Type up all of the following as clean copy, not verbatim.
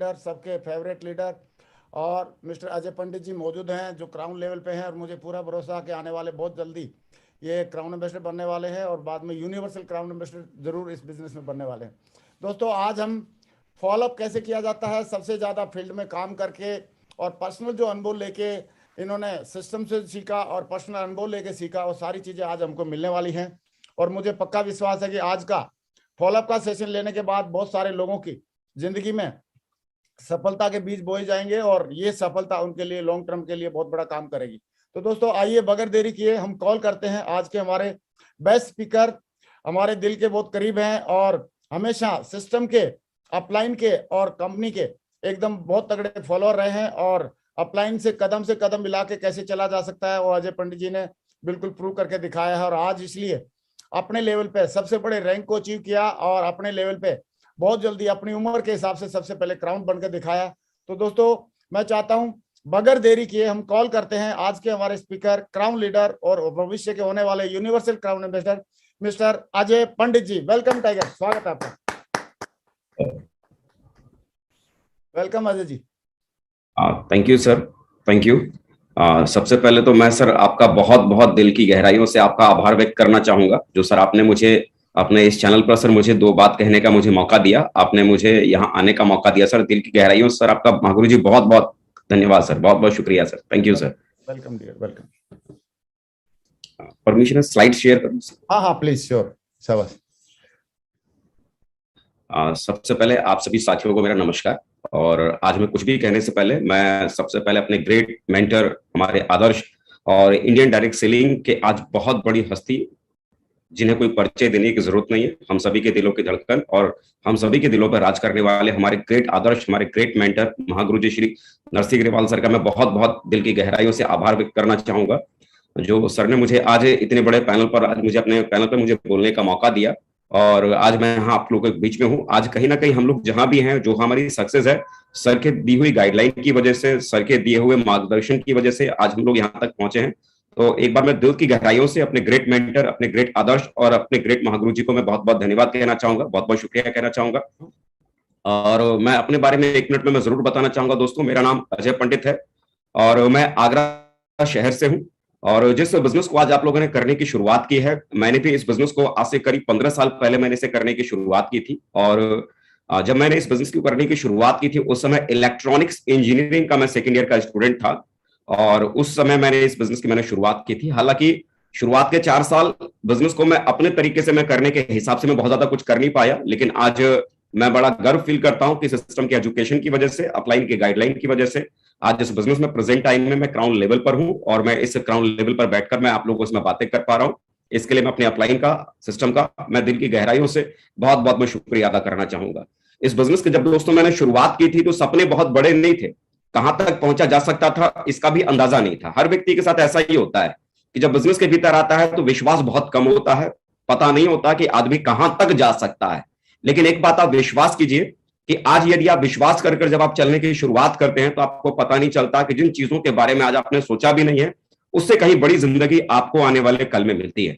Leader, सबके favourite leader, और mister Ajay Pandit जी मौजूद हैं जो क्राउन लेवल पे हैं, और मुझे पूरा भरोसा कि आने वाले बहुत जल्दी ये क्राउन एम्बेसडर बनने वाले हैं और बाद में यूनिवर्सल क्राउन एम्बेसडर जरूर इस बिजनेस में बनने वाले हैं। दोस्तों, आज हम फॉलोअप कैसे किया जाता है, सबसे ज़्यादा फील्ड में काम करके और पर्सनल जो अनुभव लेके इन्होंने सिस्टम से सीखा और पर्सनल अनुभव लेके सीखा, और सारी चीज़ें आज हमको मिलने वाली हैं। और मुझे पक्का विश्वास है कि आज का फॉलोअप का सेशन लेने के बाद बहुत सारे लोगों की जिंदगी में सफलता के बीज बोए जाएंगे और ये सफलता उनके लिए लॉन्ग टर्म के लिए बहुत बड़ा काम करेगी। तो दोस्तों, आइए बगैर देरी किए हम कॉल करते हैं आज के हमारे बेस्ट स्पीकर, हमारे दिल के बहुत करीब हैं और हमेशा सिस्टम के, अपलाइन के और कंपनी के एकदम बहुत तगड़े फॉलोअर रहे हैं, और अपलाइन से कदम मिला के कैसे चला जा सकता है वो अजय पंडित जी ने बिल्कुल प्रूव करके दिखाया है। और आज इसलिए अपने लेवल पे सबसे बड़े रैंक को अचीव किया और अपने लेवल पे बहुत जल्दी अपनी उम्र के हिसाब से सबसे पहले क्राउन बनकर दिखाया। तो दोस्तों, मैं चाहता हूं बगैर देरी किए हम कॉल करते हैं आज के हमारे स्पीकर, क्राउन लीडर और भविष्य के होने वाले universal crown ambassador mister Ajay Pandit ji. Welcome tiger, स्वागत है आपका। Welcome Ajay ji. Thank you sir, thank you. सबसे पहले तो मैं सर आपका बहुत बहुत दिल की गहराइयों से आपका आभार व्यक्त करना चाहूंगा, जो सर आपने मुझे अपने इस चैनल पर सर मुझे दो बात कहने का मुझे मौका दिया, आपने मुझे यहाँ आने का मौका दिया सर। दिल की गहराइयों से सर आपका महागुरु जी बहुत बहुत धन्यवाद सर, बहुत बहुत शुक्रिया sir, thank you sir. Welcome dear, welcome. Permission है स्लाइड शेयर करूं? हाँ हाँ प्लीज, श्योर। सबसे पहले आप सभी साथियों को मेरा नमस्कार। और आज मैं कुछ भी कहने से पहले मैं सबसे पहले अपने ग्रेट मेंटर, हमारे आदर्श और इंडियन डायरेक्ट सेलिंग के आज बहुत बड़ी हस्ती, जिन्हें कोई परिचय देने की जरूरत नहीं है, हम सभी के दिलों की धड़कन और हम सभी के दिलों पर राज करने वाले हमारे ग्रेट आदर्श, हमारे ग्रेट मेंटर महागुरु जी श्री नरसिंह अग्रवाल सर का मैं बहुत बहुत दिल की गहराइयों से आभार व्यक्त करना चाहूंगा, जो सर ने मुझे आज इतने बड़े पैनल पर, आज मुझे अपने पैनल पर मुझे बोलने का मौका दिया। और आज मैं यहाँ आप लोगों के बीच में हूँ। आज कहीं ना कहीं हम लोग जहां भी हैं, जो हमारी सक्सेस है सर के दी हुई गाइडलाइन की वजह से, सर के दिए हुए मार्गदर्शन की वजह से आज हम लोग यहाँ तक पहुंचे हैं। तो एक बार मैं दिल की गहराइयों से अपने ग्रेट मेंटर, अपने ग्रेट आदर्श और अपने ग्रेट महागुरु जी को मैं बहुत बहुत धन्यवाद कहना चाहूंगा, बहुत बहुत शुक्रिया कहना चाहूंगा। और मैं अपने बारे में एक मिनट में मैं जरूर बताना चाहूंगा। दोस्तों, मेरा नाम अजय पंडित है और मैं आगरा शहर से हूँ। और जिस बिजनेस को आज आप लोगों ने करने की शुरुआत की है, मैंने भी इस बिजनेस को आज से करीब 15 साल पहले मैंने इसे करने की शुरुआत की थी। और जब मैंने इस बिजनेस को करने की शुरुआत की थी, उस समय इलेक्ट्रॉनिक्स इंजीनियरिंग का मैं सेकेंड ईयर का स्टूडेंट था और उस समय मैंने इस बिजनेस की मैंने शुरुआत की थी। हालांकि शुरुआत के 4 साल बिजनेस को मैं अपने तरीके से मैं करने के हिसाब से मैं बहुत ज्यादा कुछ कर नहीं पाया, लेकिन आज मैं बड़ा गर्व फील करता हूं कि सिस्टम की एजुकेशन की वजह से, अपलाइन की गाइडलाइन की वजह से आज इस बिजनेस में प्रेजेंट टाइम में मैं क्राउन लेवल पर हूं और मैं इस क्राउन लेवल पर बैठकर मैं आप लोगों से मैं बातें कर पा रहा हूं। इसके लिए मैं अपने अपलाइन का, सिस्टम का मैं दिल की गहराइयों से बहुत बहुत मैं शुक्रिया अदा करना चाहूंगा। इस बिजनेस के जब दोस्तों मैंने शुरुआत की थी तो सपने बहुत बड़े नहीं थे, कहां तक पहुंचा जा सकता था इसका भी अंदाजा नहीं था। हर व्यक्ति के साथ ऐसा ही होता है कि जब बिजनेस के भीतर आता है तो विश्वास बहुत कम होता है, पता नहीं होता कि आदमी कहां तक जा सकता है। लेकिन एक बात आप विश्वास कीजिए कि आज यदि आप विश्वास कर जब आप चलने की शुरुआत करते हैं तो आपको पता नहीं चलता कि जिन चीजों के बारे में आज आपने सोचा भी नहीं है, उससे कहीं बड़ी जिंदगी आपको आने वाले कल में मिलती है।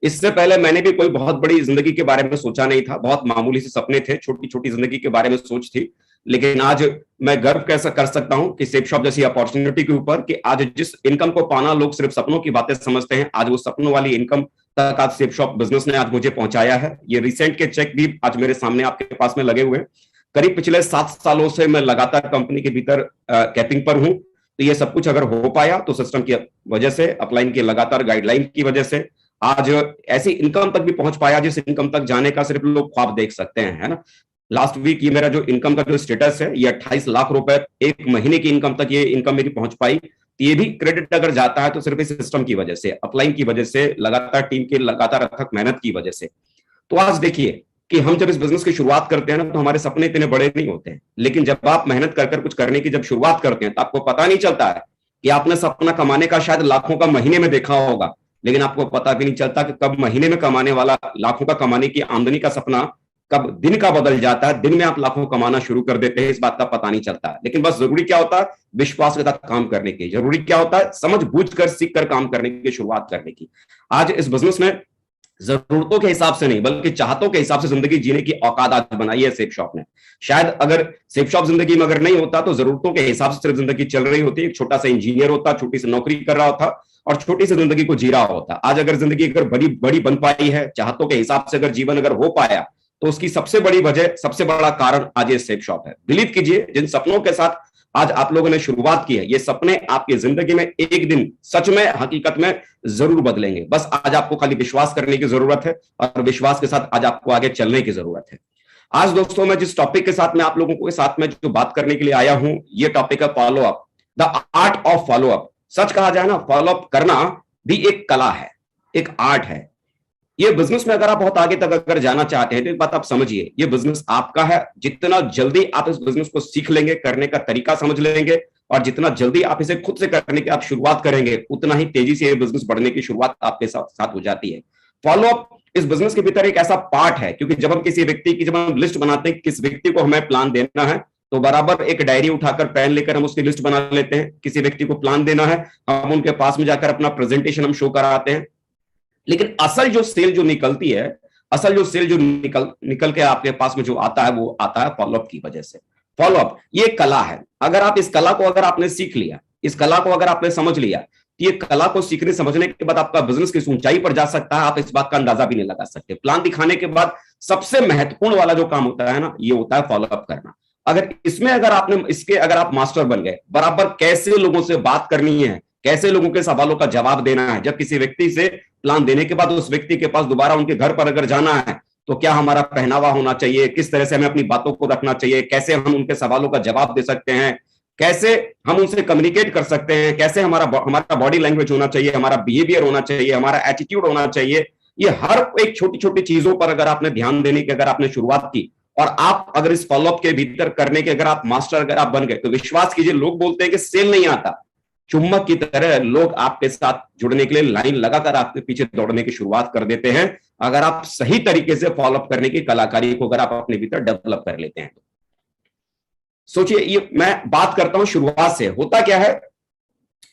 इससे पहले मैंने भी कोई बहुत बड़ी जिंदगी के बारे में सोचा नहीं था, बहुत मामूली से सपने थे, छोटी छोटी जिंदगी के बारे में सोच थी। लेकिन आज मैं गर्व कैसा कर सकता हूं कि सेफ शॉप जैसी अपॉर्चुनिटी के ऊपर, कि आज जिस इनकम को पाना लोग सिर्फ सपनों की बातें समझते हैं, आज वो सपनों वाली इनकम तक आज सेफ शॉप बिजनेस ने आज मुझे पहुंचाया है। ये रिसेंट के चेक भी आज मेरे सामने आपके पास में लगे हुए हैं। करीब पिछले 7 सालों से मैं लगातार कंपनी के भीतर कैपिंग पर हूं। तो ये सब कुछ अगर हो पाया तो सिस्टम की वजह से, अपलाइन की लगातार गाइडलाइन की वजह से आज ऐसी इनकम तक भी पहुंच पाया जिस इनकम तक जाने का सिर्फ लोग ख्वाब देख सकते हैं, है ना। लास्ट वीक ये मेरा जो इनकम का जो स्टेटस है, ये 28 लाख रुपए एक महीने की इनकम तक ये इनकम मेरी पहुंच पाई। ये भी क्रेडिट अगर जाता है तो सिर्फ इस सिस्टम की वजह से, अपलाइन की वजह से, लगातार टीम की लगातार अथक मेहनत की वजह से। तो आज देखिए कि हम जब इस बिजनेस की शुरुआत करते हैं ना तो हमारे सपने इतने बड़े नहीं होते हैं, लेकिन जब आप मेहनत कर कुछ करने की जब शुरुआत करते हैं तो आपको पता नहीं चलता है कि आपने सपना कमाने का शायद लाखों का महीने में देखा होगा, लेकिन आपको पता भी नहीं चलता कि कब महीने में कमाने वाला, लाखों का कमाने की आमदनी का सपना कब दिन का बदल जाता है, दिन में आप लाखों कमाना शुरू कर देते हैं, इस बात का पता नहीं चलता है। लेकिन बस जरूरी क्या होता है, विश्वास के साथ काम करने की। जरूरी क्या होता है, समझ बूझ कर, सीख कर काम करने की, शुरुआत करने की। आज इस बिजनेस में जरूरतों के हिसाब से नहीं बल्कि चाहतों के हिसाब से जिंदगी जीने की औकात आज बनाई है सेफ शॉप ने। शायद अगर सेफ शॉप जिंदगी में अगर नहीं होता तो जरूरतों के हिसाब से सिर्फ जिंदगी चल रही होती, एक छोटा सा इंजीनियर होता, छोटी सी नौकरी कर रहा होता और छोटी सी जिंदगी को जी रहा होता। आज अगर जिंदगी अगर बड़ी बड़ी बन पाई है, चाहतों के हिसाब से अगर जीवन अगर हो पाया, तो उसकी सबसे बड़ी वजह, सबसे बड़ा कारण आज ये सेफ शॉप है। बिलीव कीजिए, जिन सपनों के साथ आज आप लोगों ने शुरुआत की है, ये सपने आपकी जिंदगी में एक दिन सच में हकीकत में जरूर बदलेंगे। बस आज आपको खाली विश्वास करने की जरूरत है और विश्वास के साथ आज आपको आगे चलने की जरूरत है। आज दोस्तों मैं जिस टॉपिक के साथ में आप लोगों के साथ में जो बात करने के लिए आया हूं, ये टॉपिक है follow up, the art of follow up. सच कहा जाए ना, फॉलो अप करना भी एक कला है, एक आर्ट है। ये बिजनेस में अगर आप बहुत आगे तक अगर जाना चाहते हैं तो एक बात आप समझिए, ये बिजनेस आपका है। जितना जल्दी आप इस बिजनेस को सीख लेंगे, करने का तरीका समझ लेंगे और जितना जल्दी आप इसे खुद से करने की आप शुरुआत करेंगे, उतना ही तेजी से ये बिजनेस बढ़ने की शुरुआत आपके साथ हो जाती है। फॉलो अप इस बिजनेस के भीतर एक ऐसा पार्ट है, क्योंकि जब हम किसी व्यक्ति की जब हम लिस्ट बनाते हैं, किस व्यक्ति को हमें प्लान देना है, तो बराबर एक डायरी उठाकर पेन लेकर हम उसकी लिस्ट बना लेते हैं। किसी व्यक्ति को प्लान देना है, हम उनके पास में जाकर अपना प्रेजेंटेशन हम शो कराते हैं। लेकिन असल जो सेल जो निकलती है, असल जो सेल जो निकल के आपके पास में जो आता है, वो आता है फॉलोअप की वजह से। फॉलोअप ये कला है। अगर आप इस कला को अगर आपने सीख लिया, इस कला को अगर आपने समझ लिया, तो ये कला को सीखने समझने के बाद आपका बिजनेस किस ऊंचाई पर जा सकता है, आप इस बात का अंदाजा भी नहीं लगा सकते। प्लान दिखाने के बाद सबसे महत्वपूर्ण वाला जो काम होता है ना, ये होता है फॉलोअप करना। अगर इसमें अगर आपने इसके अगर आप मास्टर बन गए, बराबर कैसे लोगों से बात करनी है, कैसे लोगों के सवालों का जवाब देना है, जब किसी व्यक्ति से प्लान देने के बाद उस व्यक्ति के पास दोबारा उनके घर पर अगर जाना है, तो क्या हमारा पहनावा होना चाहिए, किस तरह से हमें अपनी बातों को रखना चाहिए, कैसे हम उनके सवालों का जवाब दे सकते हैं, कैसे हम उनसे कम्युनिकेट कर सकते हैं, कैसे हमारा बॉडी लैंग्वेज होना चाहिए, हमारा बिहेवियर होना चाहिए, हमारा एटीट्यूड होना चाहिए। ये हर एक छोटी छोटी चीजों पर अगर आपने ध्यान देने की अगर आपने शुरुआत की और आप अगर इस फॉलोअप के भीतर करने के अगर आप मास्टर अगर आप बन गए, तो विश्वास कीजिए, लोग बोलते हैं कि सेल नहीं आता, चुम्बक की तरह लोग आपके साथ जुड़ने के लिए लाइन लगाकर आपके पीछे दौड़ने की शुरुआत कर देते हैं, अगर आप सही तरीके से फॉलोअप करने की कलाकारी को अगर आप अपने भीतर डेवलप कर लेते हैं। सोचिए, ये मैं बात करता हूं शुरुआत से। होता क्या है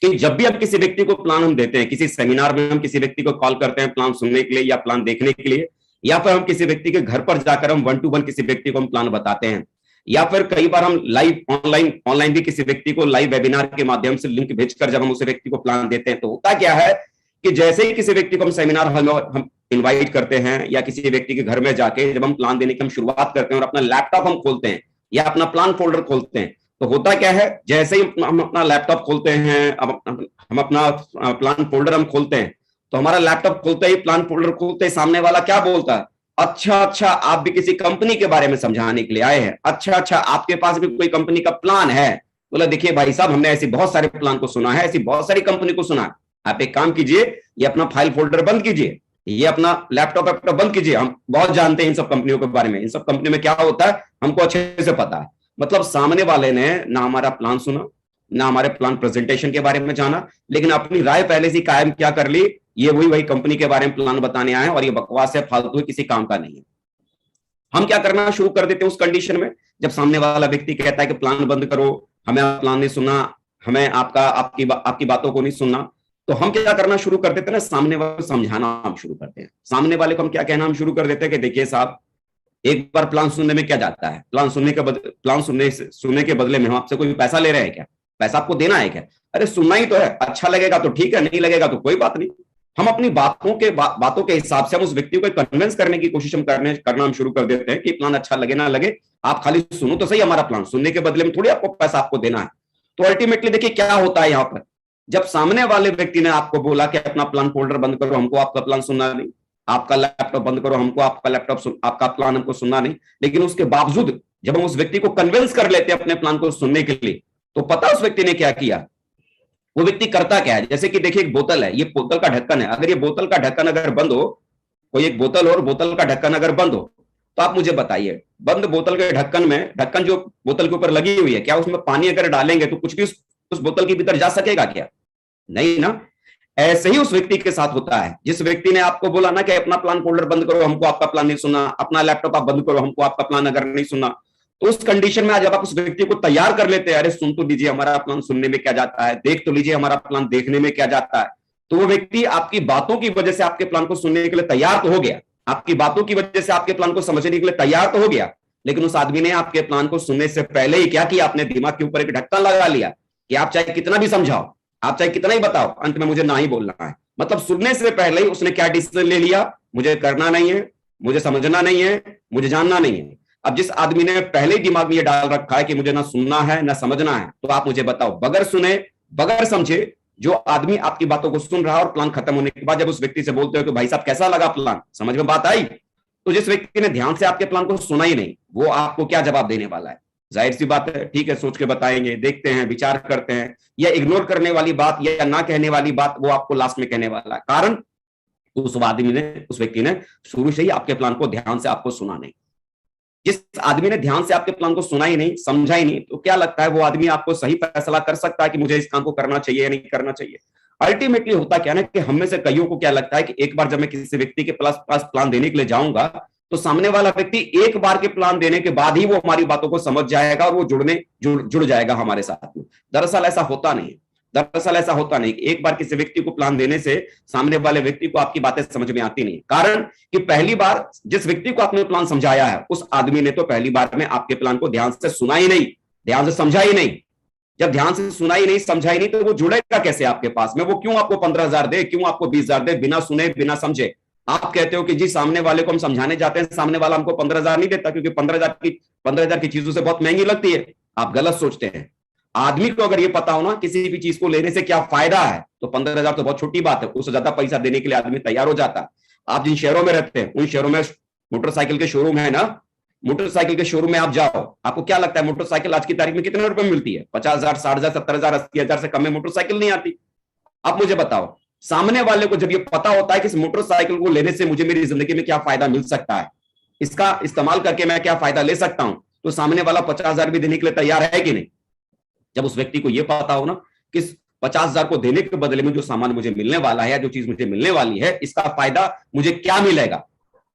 कि जब भी हम किसी व्यक्ति को प्लान हम देते हैं, किसी सेमिनार में हम किसी व्यक्ति को कॉल करते हैं प्लान सुनने के लिए या प्लान देखने के लिए, या फिर हम किसी व्यक्ति के घर पर जाकर हम 1 to 1 किसी व्यक्ति को हम प्लान बताते हैं, या फिर कई बार हम लाइव ऑनलाइन भी किसी व्यक्ति को लाइव वेबिनार के माध्यम से लिंक भेजकर जब हम उस व्यक्ति को प्लान देते हैं, तो होता क्या है कि जैसे ही किसी व्यक्ति को हम सेमिनार हॉल में हम इनवाइट करते हैं या किसी व्यक्ति के घर में जाके जब हम प्लान देने की हम शुरुआत करते हैं और अपना लैपटॉप हम खोलते हैं या अपना प्लान फोल्डर खोलते हैं, तो होता क्या है, जैसे ही हम अपना लैपटॉप खोलते हैं, हम अपना प्लान फोल्डर हम खोलते हैं, तो हमारा लैपटॉप खोलते ही, प्लान फोल्डर खोलते ही सामने वाला क्या बोलता है, अच्छा आप भी किसी कंपनी के बारे में समझाने के लिए आए हैं, अच्छा आपके पास भी कोई कंपनी का प्लान है। बोला देखिए भाई साहब, हमने ऐसी बहुत सारे प्लान को सुना है, ऐसी बहुत सारी कंपनी को सुना है। आप एक काम कीजिए, ये अपना फाइल फोल्डर बंद कीजिए, ये अपना लैपटॉप बंद कीजिए, हम बहुत जानते हैं इन सब कंपनियों के बारे में, इन सब कंपनी में क्या होता है हमको अच्छे से पता है। मतलब सामने वाले ने ना हमारा प्लान सुना, ना हमारे प्लान प्रेजेंटेशन के बारे में जाना, लेकिन अपनी राय पहले से कायम क्या कर ली, ये वही कंपनी के बारे में प्लान बताने आए और ये बकवास है, फालतू है, किसी काम का नहीं है। हम क्या करना शुरू कर देते हैं उस कंडीशन में, जब सामने वाला व्यक्ति कहता है कि प्लान बंद करो, हमें प्लान नहीं सुनना, हमें आपकी बातों को नहीं सुनना, तो हम क्या करना शुरू कर देते हैं ना, सामने वाले को समझाना हम शुरू करते हैं। सामने वाले को हम क्या कहना हम शुरू कर देते हैं कि देखिए साहब, एक बार प्लान सुनने में क्या जाता है, प्लान सुनने के बदले में हम आपसे कोई पैसा ले रहे हैं क्या, पैसा आपको देना है क्या, अरे सुनना ही तो है, अच्छा लगेगा तो ठीक है, नहीं लगेगा तो कोई बात नहीं। हम अपनी बातों के हिसाब से हम उस व्यक्ति को कन्विंस करने की कोशिश हम करना हम शुरू कर देते हैं कि प्लान अच्छा लगे ना लगे, आप खाली सुनो तो सही हमारा प्लान, सुनने के बदले में थोड़ी आपको पैसा आपको देना है। तो अल्टीमेटली देखिए क्या होता है यहाँ पर, जब सामने वाले व्यक्ति ने आपको बोला कि अपना प्लान फोल्डर बंद करो, हमको आपका प्लान सुनना नहीं, आपका लैपटॉप बंद करो, हमको आपका प्लान हमको सुनना नहीं, लेकिन उसके बावजूद जब हम उस व्यक्ति को कन्विंस कर लेते हैं अपने प्लान को सुनने के लिए, तो पता उस व्यक्ति ने क्या किया, वो व्यक्ति करता क्या है। जैसे कि देखिए एक बोतल है, ये बोतल का ढक्कन है, अगर ये बोतल का ढक्कन अगर बंद हो, कोई एक बोतल और बोतल का ढक्कन अगर बंद हो, तो आप मुझे बताइए, बंद बोतल के ढक्कन जो बोतल के ऊपर लगी हुई है, क्या उसमें पानी अगर डालेंगे तो कुछ भी उस बोतल के भीतर जा सकेगा क्या, नहीं ना। ऐसे ही उस व्यक्ति के साथ होता है, जिस व्यक्ति ने आपको बोला ना कि अपना प्लान फोल्डर बंद करो, हमको आपका प्लान नहीं सुनना, अपना लैपटॉप आप बंद करो, हमको आपका प्लान अगर नहीं सुनना, तो उस कंडीशन में जब आप उस व्यक्ति को तैयार कर लेते हैं, अरे सुन तो लीजिए हमारा प्लान सुनने में क्या जाता है, देख तो लीजिए हमारा प्लान देखने में क्या जाता है, तो वो व्यक्ति आपकी बातों की वजह से आपके प्लान को सुनने के लिए तैयार तो हो गया, आपकी बातों की वजह से आपके प्लान को समझने के लिए तैयार तो हो गया, लेकिन उस आदमी ने आपके प्लान को सुनने से पहले ही क्या किया, अपने दिमाग के ऊपर एक ढक्कन लगा लिया कि आप चाहे कितना भी समझाओ, आप चाहे कितना ही बताओ, अंत में मुझे ना ही बोलना है। मतलब सुनने से पहले ही उसने क्या डिसीजन ले लिया, मुझे करना नहीं है, मुझे समझना नहीं है, मुझे जानना नहीं है। अब जिस आदमी ने पहले ही दिमाग में ये डाल रखा है कि मुझे ना सुनना है ना समझना है, तो आप मुझे बताओ, बगैर सुने बगैर समझे जो आदमी आपकी बातों को सुन रहा है और प्लान खत्म होने के बाद जब उस व्यक्ति से बोलते हो कि भाई साहब कैसा लगा प्लान, समझ में बात आई, तो जिस व्यक्ति ने ध्यान से आपके प्लान को सुना ही नहीं, वो आपको क्या जवाब देने वाला है? जाहिर सी बात है, ठीक है, सोच के बताएंगे, देखते हैं, विचार करते हैं, या इग्नोर करने वाली बात या ना कहने वाली बात वो आपको लास्ट में कहने वाला है। कारण उस आदमी ने, उस व्यक्ति ने शुरू से ही आपके प्लान को ध्यान से आपको सुना नहीं। जिस आदमी ने ध्यान से आपके प्लान को सुना ही नहीं, समझा ही नहीं, तो क्या लगता है वो आदमी आपको सही फैसला कर सकता है कि मुझे इस काम को करना चाहिए या नहीं करना चाहिए? अल्टीमेटली होता क्या है ना कि हम में से कईयों को क्या लगता है कि एक बार जब मैं किसी व्यक्ति के पास प्लान देने के लिए जाऊंगा तो सामने वाला व्यक्ति एक बार के प्लान देने के बाद ही वो हमारी बातों को समझ जाएगा और वो जुड़ जाएगा हमारे साथ में। दरअसल ऐसा होता नहीं है। दरअसल ऐसा होता नहीं। एक बार किसी व्यक्ति को प्लान देने से सामने वाले व्यक्ति को आपकी बातें समझ में आती नहीं। कारण कि पहली बार जिस व्यक्ति को आपने प्लान समझाया है उस आदमी ने तो पहली बार में आपके प्लान को ध्यान से सुना ही नहीं, ध्यान से समझा ही नहीं। जब ध्यान से सुना ही नहीं, समझा ही नहीं, तो वो जुड़ेगा कैसे आपके पास में? वो क्यों आपको 15,000 दे, क्यों आपको 20,000 दे, बिना सुने बिना समझे? आप कहते हो कि जी सामने वाले को हम समझाने जाते हैं, सामने वाला हमको 15,000 नहीं देता क्योंकि 15,000 की चीजों से बहुत महंगी लगती है। आप गलत सोचते हैं। आदमी को अगर ये पता हो ना किसी भी चीज को लेने से क्या फायदा है, तो 15,000 तो बहुत छोटी बात है, उससे ज्यादा पैसा देने के लिए आदमी तैयार हो जाता है। आप जिन शहरों में रहते हैं उन शहरों में मोटरसाइकिल के शोरूम है ना, मोटरसाइकिल के शोरूम में आप जाओ, आपको क्या लगता है मोटरसाइकिल आज की तारीख में कितने रुपए में मिलती है? 50,000, 60,000, 70,000, 80,000 से कम में मोटरसाइकिल नहीं आती। आप मुझे बताओ, सामने वाले को जब ये पता होता है कि इस मोटरसाइकिल को लेने से मुझे मेरी जिंदगी में क्या फायदा मिल सकता है, इसका इस्तेमाल करके मैं क्या फायदा ले सकता हूं, तो सामने वाला 50,000 भी देने के लिए तैयार है कि नहीं? जब उस व्यक्ति को यह पता हो ना कि 50,000 को देने के बदले में जो सामान मुझे मिलने वाला है या जो चीज मुझे मिलने वाली है इसका फायदा मुझे क्या मिलेगा,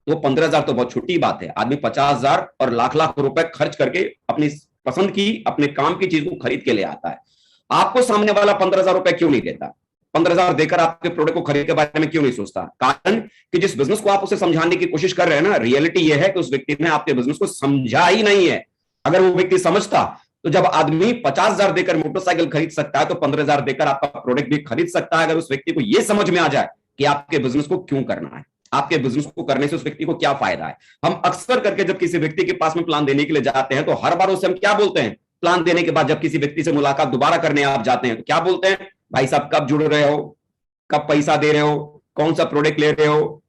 तो 15,000 तो बहुत छोटी बात है। आदमी 50,000 और लाख लाख रुपए खर्च करके अपनी पसंद की, अपने काम की चीज को खरीद के ले आता है। आपको सामने वाला 15,000 रुपए क्यों नहीं देता? 15,000 देकर आपके प्रोडक्ट को खरीद के बारे में क्यों नहीं सोचता? कारण कि जिस बिजनेस को आप उसे समझाने की कोशिश कर रहे हैं ना, रियलिटी यह है कि उस व्यक्ति ने आपके बिजनेस को समझा ही नहीं है। अगर वो व्यक्ति समझता तो जब आदमी 50,000 देकर मोटरसाइकिल खरीद सकता है तो 15,000 देकर आपका प्रोडक्ट भी खरीद सकता है। अगर उस व्यक्ति को यह समझ में आ जाए कि आपके बिजनेस को क्यों करना है, आपके बिजनेस को करने से उस व्यक्ति को क्या फायदा है। हम अक्सर करके जब किसी व्यक्ति के पास में प्लान देने के लिए जाते हैं तो हर बार उससे हम क्या बोलते हैं? प्लान देने के बाद जब किसी व्यक्ति से मुलाकात दोबारा करने आप जाते हैं तो क्या बोलते हैं? भाई साहब कब जुड़ रहे हो, कब पैसा दे रहे हो, कौन सा प्रोडक्ट ले रहे हो,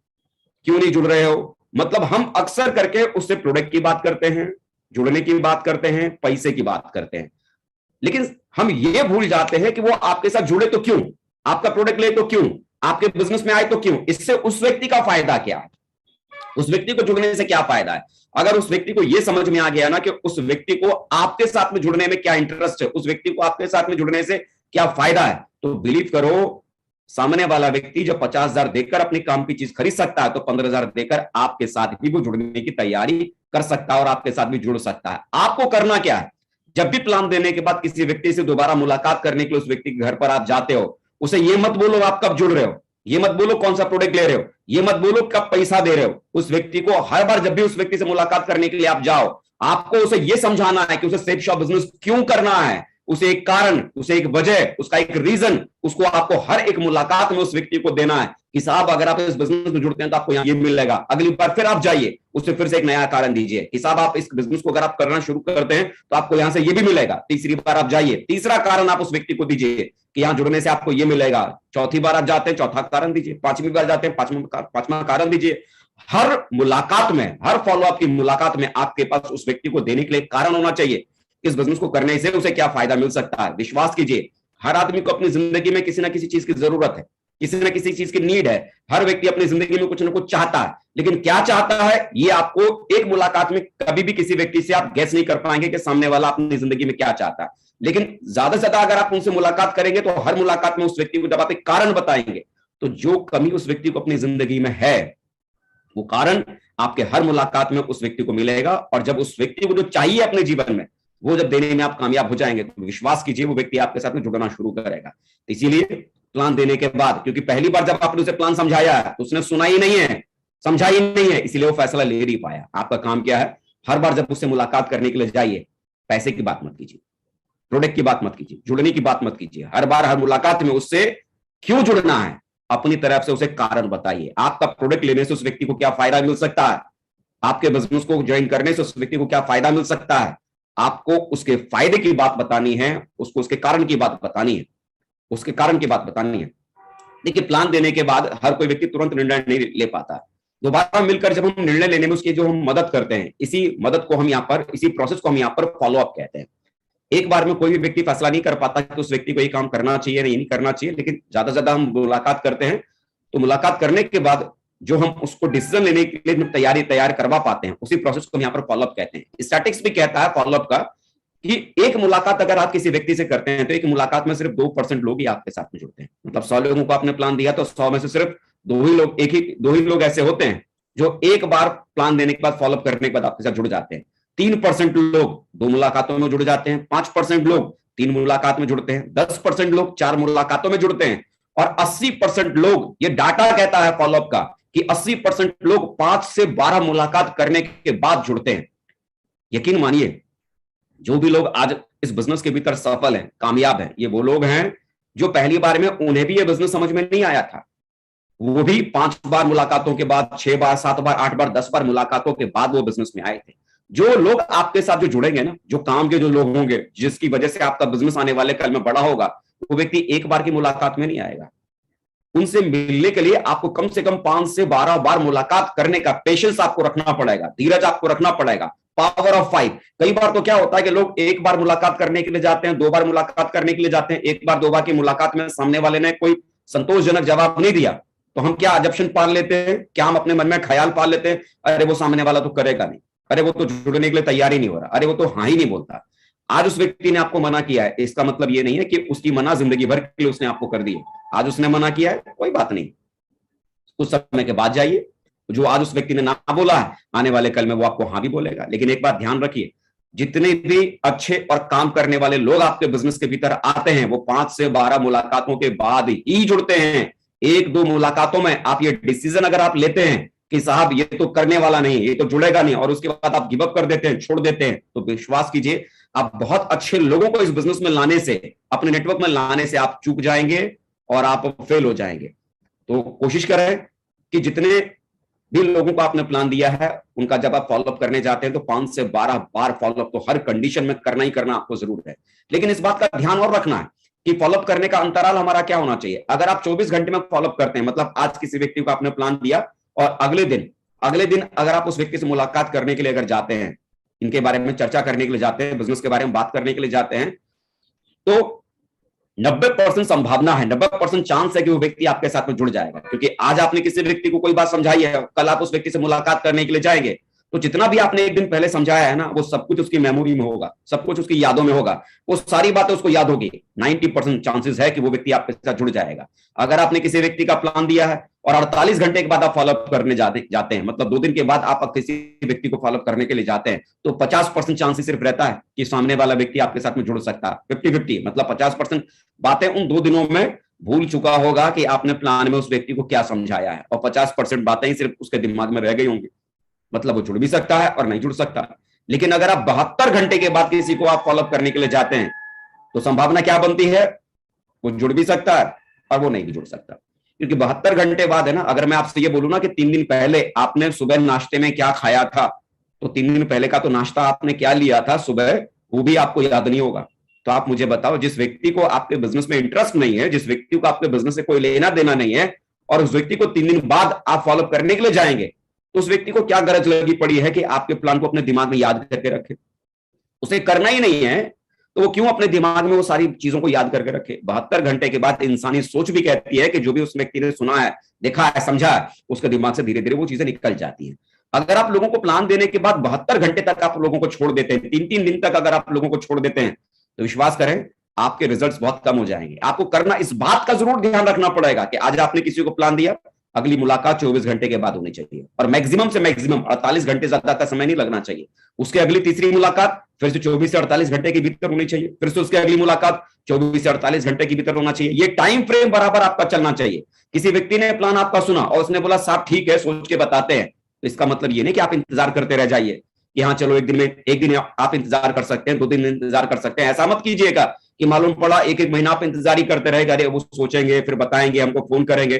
क्यों नहीं जुड़ रहे हो? मतलब हम अक्सर करके उससे प्रोडक्ट की बात करते हैं, जुड़ने की बात करते हैं, पैसे की बात करते हैं, लेकिन हम ये भूल जाते हैं कि वो आपके साथ जुड़े तो क्यों, आपका प्रोडक्ट ले तो क्यों, आपके बिजनेस में आए तो क्यों, इससे उस व्यक्ति का फायदा क्या है, उस व्यक्ति को जुड़ने से क्या फायदा है। अगर उस व्यक्ति को यह समझ में आ गया ना कि उस व्यक्ति को आपके साथ में जुड़ने में क्या इंटरेस्ट है, उस व्यक्ति को आपके साथ में जुड़ने से क्या फायदा है, तो बिलीव करो सामने वाला व्यक्ति जब 50,000 देकर अपनी काम की चीज खरीद सकता है तो 15,000 देकर आपके साथ भी वो जुड़ने की तैयारी कर सकता है और आपके साथ भी जुड़ सकता है। आपको करना क्या है? जब भी प्लान देने के बाद किसी व्यक्ति से दोबारा मुलाकात करने के लिए उस व्यक्ति के घर पर आप जाते हो, उसे ये मत बोलो आप कब जुड़ रहे हो, ये मत बोलो कौन सा प्रोडक्ट ले रहे हो, ये मत बोलो कब पैसा दे रहे हो। उस व्यक्ति को हर बार जब भी उस व्यक्ति से मुलाकात करने के लिए आप जाओ, आपको उसे यह समझाना है कि उसे सेफ शॉप बिजनेस क्यों करना है, उसे एक कारण, उसे एक वजह, उसका एक रीजन, उसको आपको हर एक मुलाकात में उस व्यक्ति को देना है कि साहब अगर आप इस बिजनेस में जुड़ते हैं तो आपको यहाँ ये मिलेगा। अगली बार फिर आप जाइए, उसे फिर से एक नया कारण दीजिए कि साहब आप इस बिजनेस को अगर आप करना शुरू करते हैं तो आपको यहां से ये भी मिलेगा। तीसरी बार आप जाइए, तीसरा कारण आप उस व्यक्ति को दीजिए कि यहां जुड़ने से आपको ये मिलेगा। चौथी बार आप जाते हैं, चौथा कारण दीजिए। पांचवी बार जाते हैं, पांचवा कारण दीजिए। हर मुलाकात में, हर फॉलोअप की मुलाकात में आपके पास उस व्यक्ति को देने के लिए कारण होना चाहिए। इस बिजनेस को करने से उसे क्या फायदा मिल सकता है। विश्वास कीजिए, हर आदमी को अपनी जिंदगी में किसी ना किसी चीज की जरूरत है, किसी ना किसी चीज की नीड है। हर व्यक्ति अपनी जिंदगी में कुछ ना कुछ चाहता है, लेकिन क्या चाहता है ये आपको एक मुलाकात में कभी भी किसी व्यक्ति से आप गैस नहीं कर पाएंगे कि सामने वाला अपनी जिंदगी में क्या चाहता है। लेकिन ज्यादा से ज्यादा अगर आप उनसे मुलाकात करेंगे तो हर मुलाकात में उस व्यक्ति को जब आप एक कारण बताएंगे तो जो कमी उस व्यक्ति को अपनी जिंदगी में है वो कारण आपके हर मुलाकात में उस व्यक्ति को मिलेगा। और जब उस व्यक्ति को जो चाहिए अपने जीवन में वो जब देने में आप कामयाब हो जाएंगे तो विश्वास कीजिए वो व्यक्ति आपके साथ में जुड़ना शुरू करेगा। इसीलिए प्लान देने के बाद, क्योंकि पहली बार जब आपने उसे प्लान समझाया है तो उसने सुना ही नहीं है, समझा ही नहीं है, इसीलिए वो फैसला ले नहीं पाया। आपका काम क्या है, हर बार जब उससे मुलाकात करने के लिए जाइए, पैसे की बात मत कीजिए, प्रोडक्ट की बात मत कीजिए, जुड़ने की बात मत कीजिए। हर बार हर मुलाकात में उससे क्यों जुड़ना है, अपनी तरफ से उसे कारण बताइए। आपका प्रोडक्ट लेने से उस व्यक्ति को क्या फायदा मिल सकता है, आपके बिजनेस को ज्वाइन करने से उस व्यक्ति को क्या फायदा मिल सकता है, आपको उसके फायदे की बात बतानी है, उसको उसके कारण की बात बतानी है, उसके कारण की बात बतानी है। देखिए, प्लान देने के बाद हर कोई व्यक्ति तुरंत निर्णय नहीं ले पाता। दोबारा मिलकर जब हम निर्णय लेने में उसकी जो हम मदद करते हैं, इसी मदद को हम यहाँ पर, इसी प्रोसेस को हम यहाँ पर फॉलो अप कहते हैं। एक बार में कोई भी व्यक्ति फैसला नहीं कर पाता कि उस व्यक्ति को ये काम करना चाहिए नहीं करना चाहिए, लेकिन ज्यादा से ज्यादा हम मुलाकात करते हैं, तो मुलाकात करने के बाद जो हम उसको डिसीजन लेने के लिए तैयार करवा पाते हैं, उसी प्रोसेस को हम यहाँ पर फॉलोअप कहते हैं। स्टैटिस्टिक्स भी कहता है फॉलोअप का कि एक मुलाकात अगर आप किसी व्यक्ति से करते हैं तो एक मुलाकात में सिर्फ 2% लोग ही आपके साथ में जुड़ते हैं। मतलब 100 लोगों को आपने प्लान दिया तो 100 में से सिर्फ दो ही लोग ऐसे होते हैं जो एक बार प्लान देने के बाद फॉलोअप करने के बाद आपके साथ जुड़ जाते हैं। 3% लोग 2 मुलाकातों में जुड़ जाते हैं, 5% लोग 3 मुलाकात में जुड़ते हैं, 10% लोग 4 मुलाकातों में जुड़ते हैं, और 80% लोग, ये डाटा कहता है फॉलोअप का कि 80% लोग 5 से 12 मुलाकात करने के बाद जुड़ते हैं। यकीन मानिए, जो भी लोग आज इस बिजनेस के भीतर सफल हैं, कामयाब हैं, ये वो लोग हैं जो पहली बार में उन्हें भी ये बिजनेस समझ में नहीं आया था, वो भी 5 बार मुलाकातों के बाद, 6 बार, 7 बार, 8 बार, 10 बार मुलाकातों के बाद वो बिजनेस में आए थे। जो लोग आपके साथ जो जुड़ेंगे ना, जो काम के जो लोग होंगे, जिसकी वजह से आपका बिजनेस आने वाले कल में बड़ा होगा, वो व्यक्ति एक बार की मुलाकात में नहीं आएगा। उनसे मिलने के लिए आपको कम से कम 5 से 12 बार मुलाकात करने का पेशेंस आपको रखना पड़ेगा, धीरज आपको रखना पड़ेगा, पावर ऑफ 5। कई बार तो क्या होता है कि लोग एक बार मुलाकात करने के लिए जाते हैं, 2 बार मुलाकात करने के लिए जाते हैं, एक बार 2 बार की मुलाकात में सामने वाले ने कोई संतोषजनक जवाब नहीं दिया तो हम क्या अजम्पशन पाल लेते हैं, क्या हम अपने मन में ख्याल पाल लेते हैं, अरे वो सामने वाला तो करेगा नहीं, अरे वो तो जुड़ने के लिए तैयार ही नहीं हो रहा, अरे वो तो हाँ ही नहीं बोलता। आज उस व्यक्ति ने आपको मना किया है, इसका मतलब ये नहीं है कि उसकी मना जिंदगी भर के लिए उसने आपको कर दी है। आज उसने मना किया है, कोई बात नहीं, कुछ समय के बाद जाइए, जो आज उस व्यक्ति ने ना बोला है, आने वाले कल में वो आपको हाँ भी बोलेगा। लेकिन एक बात ध्यान रखिए, जितने भी अच्छे और काम करने वाले लोग आपके बिजनेस के भीतर आते हैं, वो 5 से 12 मुलाकातों के बाद ही जुड़ते हैं। 1-2 मुलाकातों में आप ये डिसीजन अगर आप लेते हैं कि साहब ये तो करने वाला नहीं, ये तो जुड़ेगा नहीं, और उसके बाद आप गिव अप कर देते हैं, छोड़ देते हैं, तो विश्वास कीजिए आप बहुत अच्छे लोगों को इस बिजनेस में लाने से, अपने नेटवर्क में लाने से आप चूक जाएंगे और आप फेल हो जाएंगे। तो कोशिश करें कि जितने भी लोगों को आपने प्लान दिया है, उनका जब आप फॉलोअप करने जाते हैं तो 5 से 12 बार फॉलोअप तो हर कंडीशन में करना ही करना आपको जरूर है। लेकिन इस बात का ध्यान और रखना है कि फॉलोअप करने का अंतराल हमारा क्या होना चाहिए। अगर आप 24 घंटे में फॉलोअप करते हैं, मतलब आज किसी व्यक्ति को आपने प्लान दिया और अगले दिन अगर आप उस व्यक्ति से मुलाकात करने के लिए अगर जाते हैं, इनके बारे में चर्चा करने के लिए जाते हैं, बिजनेस के बारे में बात करने के लिए जाते हैं, तो 90% संभावना है, 90% चांस है कि वो व्यक्ति आपके साथ में जुड़ जाएगा। क्योंकि आज आपने किसी व्यक्ति को कोई बात समझाई है, कल आप उस व्यक्ति से मुलाकात करने के लिए जाएंगे, तो जितना भी आपने एक दिन पहले समझाया है ना, वो सब कुछ उसकी मेमोरी में होगा, सब कुछ उसकी यादों में होगा, वो सारी बातें उसको याद होगी। 90% चांसेस है कि वो व्यक्ति आपके साथ जुड़ जाएगा। अगर आपने किसी व्यक्ति का प्लान दिया है और 48 घंटे के बाद आप फॉलोअप करने जाते हैं, मतलब 2 दिन के बाद आप किसी व्यक्ति को फॉलोअप करने के लिए जाते हैं, तो 50% चांसेस सिर्फ रहता है कि सामने वाला व्यक्ति आपके साथ में जुड़ सकता है। 50-50 मतलब 50% बातें उन 2 दिनों में भूल चुका होगा कि आपने प्लान में उस व्यक्ति को क्या समझाया है, और 50% बातें ही सिर्फ उसके दिमाग में रह गई होंगी। मतलब वो जुड़ भी सकता है और नहीं जुड़ सकता। लेकिन अगर आप 72 घंटे के बाद किसी को आप फॉलोअप करने के लिए जाते हैं, तो संभावना क्या बनती है, वो जुड़ भी सकता है और वो नहीं भी जुड़ सकता। क्योंकि 72 घंटे बाद है ना, अगर मैं आपसे ये बोलूं ना कि 3 दिन पहले आपने सुबह नाश्ते में क्या खाया था, तो 3 दिन पहले का तो नाश्ता आपने क्या लिया था सुबह, वो भी आपको याद नहीं होगा। तो आप मुझे बताओ, जिस व्यक्ति को आपके बिजनेस में इंटरेस्ट नहीं है, जिस व्यक्ति को आपके बिजनेस से कोई लेना देना नहीं है, और उस व्यक्ति को 3 दिन बाद आप फॉलोअप करने के लिए जाएंगे, तो उस व्यक्ति को क्या गरज लगी पड़ी है कि आपके प्लान को अपने दिमाग में याद करके रखे। उसे करना ही नहीं है तो वो क्यों अपने दिमाग में वो सारी चीजों को याद करके रखे। 72 घंटे के बाद इंसानी सोच भी कहती है कि जो भी उस व्यक्ति ने सुना है, देखा है, समझा है, उसके दिमाग से धीरे धीरे वो चीजें निकल जाती हैं। अगर आप लोगों को प्लान देने के बाद 72 घंटे तक आप लोगों को छोड़ देते हैं, 3-3 दिन तक अगर आप लोगों को छोड़ देते हैं, तो विश्वास करें आपके रिजल्ट्स बहुत कम हो जाएंगे। आपको करना, इस बात का जरूर ध्यान रखना पड़ेगा कि आज आपने किसी को प्लान दिया, अगली मुलाकात 24 घंटे के बाद होनी चाहिए, और मैक्सिमम से मैक्सिमम 48 घंटे ज्यादा का समय नहीं लगना चाहिए। उसके अगली तीसरी मुलाकात फिर से 24 से 48 घंटे के भीतर होनी चाहिए, फिर से उसके अगली मुलाकात 24 से 48 घंटे के भीतर होना चाहिए। ये टाइम फ्रेम बराबर आपका चलना चाहिए। किसी व्यक्ति ने प्लान आपका सुना और उसने बोला साहब ठीक है, सोच के बताते हैं, तो इसका मतलब ये नहीं कि आप इंतजार करते रह जाइए कि हाँ चलो एक दिन आप इंतजार कर सकते हैं, 2 दिन इंतजार कर सकते हैं। ऐसा मत कीजिएगा कि मालूम पड़ा एक महीना आप इंतजार ही करते रहेगा, अरे वो सोचेंगे फिर बताएंगे, हमको फोन करेंगे।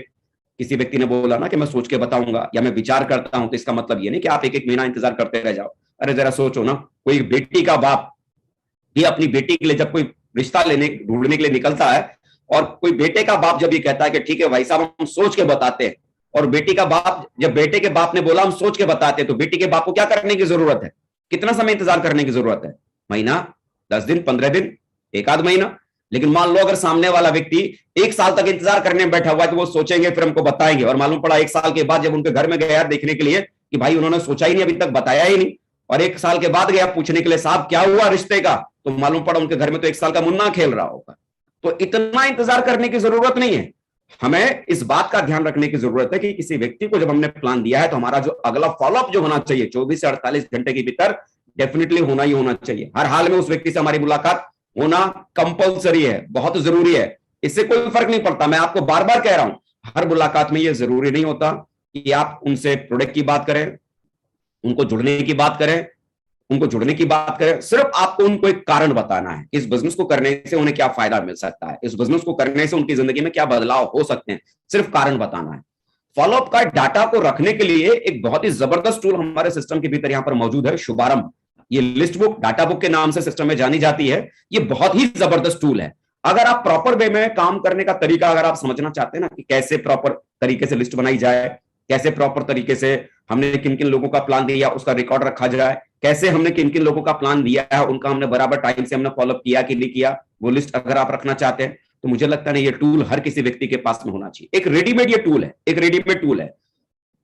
किसी व्यक्ति ने बोला ना कि मैं सोच के बताऊंगा या मैं विचार करता हूं, तो इसका मतलब ये नहीं कि आप एक महीना इंतजार करते रह जाओ। अरे जरा सोचो ना, कोई बेटी का बाप भी अपनी बेटी के लिए जब कोई रिश्ता ढूंढने के लिए निकलता है, और कोई बेटे का बाप जब ये कहता है कि ठीक है भाई साहब हम सोच के बताते हैं, और बेटी का बाप जब बेटे के बाप ने बोला हम सोच के बताते हैं, तो बेटी के बाप को क्या करने की जरूरत है, कितना समय इंतजार करने की जरूरत है? महीना, 10 दिन, 15 दिन, एक आध महीना। लेकिन मान लो अगर सामने वाला व्यक्ति 1 साल तक इंतजार करने में बैठा हुआ है, तो वो सोचेंगे फिर हमको बताएंगे, और मालूम पड़ा 1 साल के बाद जब उनके घर में गया देखने के लिए कि भाई उन्होंने सोचा ही नहीं, अभी तक बताया ही नहीं, और 1 साल के बाद गया पूछने के लिए साहब क्या हुआ रिश्ते का, तो मालूम पड़ा उनके घर में तो 1 साल का मुन्ना खेल रहा होगा। तो इतना इंतजार करने की जरूरत नहीं है। हमें इस बात का ध्यान रखने की जरूरत है कि किसी व्यक्ति को जब हमने प्लान दिया है, तो हमारा जो अगला फॉलोअप जो होना चाहिए 24 से 48 घंटे के भीतर डेफिनेटली होना ही होना चाहिए। हर हाल में उस व्यक्ति से हमारी मुलाकात होना कंपलसरी है, बहुत जरूरी है। इससे कोई फर्क नहीं पड़ता, मैं आपको बार बार कह रहा हूं, हर मुलाकात में यह जरूरी नहीं होता कि आप उनसे प्रोडक्ट की बात करें, उनको जुड़ने की बात करें, सिर्फ आपको उनको एक कारण बताना है, इस बिजनेस को करने से उन्हें क्या फायदा मिल सकता है, इस बिजनेस को करने से उनकी जिंदगी में क्या बदलाव हो सकते हैं, सिर्फ कारण बताना है। फॉलोअप का डाटा को रखने के लिए एक बहुत ही जबरदस्त टूल हमारे सिस्टम के भीतर यहां पर मौजूद है, शुभारंभ। ये लिस्ट बुक, डाटा बुक के नाम से सिस्टम में जानी जाती है। ये बहुत ही जबरदस्त टूल है। अगर आप प्रॉपर वे में काम करने का तरीका अगर आप समझना चाहते हैं ना कि कैसे प्रॉपर तरीके से लिस्ट बनाई जाए, कैसे प्रॉपर तरीके से हमने किन किन लोगों का प्लान दिया उसका रिकॉर्ड रखा जाए, कैसे हमने किन किन लोगों का प्लान दिया है उनका हमने बराबर टाइम से हमने फॉलोअप किया कि नहीं किया, वो लिस्ट अगर आप रखना चाहते हैं, तो मुझे लगता है ये टूल हर किसी व्यक्ति के पास में होना चाहिए। एक रेडीमेड ये टूल है, एक रेडीमेड टूल है।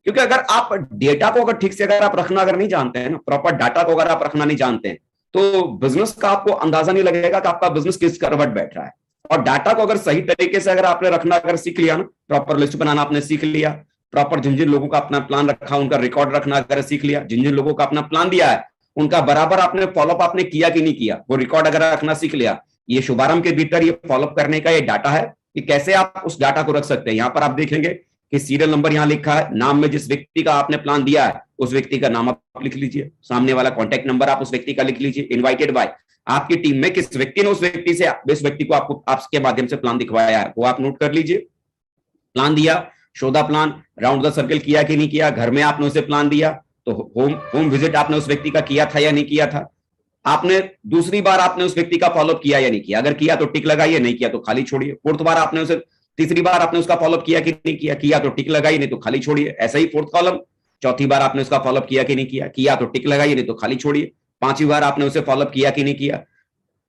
क्योंकि अगर आप डेटा को अगर ठीक से अगर आप रखना अगर नहीं जानते हैं ना, प्रॉपर डाटा को अगर आप रखना नहीं जानते हैं, तो बिजनेस का आपको अंदाजा नहीं लगेगा कि आपका बिजनेस किस करवट बैठ रहा है। और डाटा को अगर सही तरीके से अगर आपने रखना अगर सीख लिया ना, प्रॉपर लिस्ट बनाना आपने सीख लिया, प्रॉपर जिन जिन लोगों का अपना प्लान रखा उनका रिकॉर्ड रखना अगर सीख लिया, जिन जिन लोगों का अपना प्लान दिया है उनका बराबर आपने फॉलोअप आपने किया कि नहीं किया, वो रिकॉर्ड अगर रखना सीख लिया, ये शुभारंभ के भीतर ये फॉलोअप करने का ये डाटा है कि कैसे आप उस डाटा को रख सकते हैं। यहाँ पर आप देखेंगे कि सीरियल नंबर यहाँ लिखा है, नाम में जिस व्यक्ति का आपने प्लान दिया है उस व्यक्ति का नाम आप लिख लीजिए, सामने वाला कॉन्टैक्ट नंबर आप उस व्यक्ति का लिख लीजिए, इनवाइटेड बाय, आपकी टीम में किस व्यक्ति ने उस व्यक्ति को आपको आपके माध्यम से प्लान दिखवाया है वो आप नोट कर लीजिए। प्लान दिया, show the plan, round the circle किया कि नहीं किया, घर में आपने उसे प्लान दिया तो होम विजिट आपने उस व्यक्ति का किया था या नहीं किया था, आपने दूसरी बार आपने उस व्यक्ति का फॉलोअप किया या नहीं किया, अगर किया तो टिक लगाइए, नहीं किया तो खाली छोड़िए। फोर्थ बार आपने उसे, तीसरी बार आपने उसका फॉलोअप किया कि नहीं किया, किया तो टिक लगाइए, नहीं तो खाली छोड़िए। ऐसा ही फोर्थ कॉलम, चौथी बार आपने उसका फॉलोअप किया कि नहीं किया, किया तो टिक लगाइए, नहीं तो खाली छोड़िए। पांचवी बार आपने उसे फॉलोअप किया कि नहीं किया,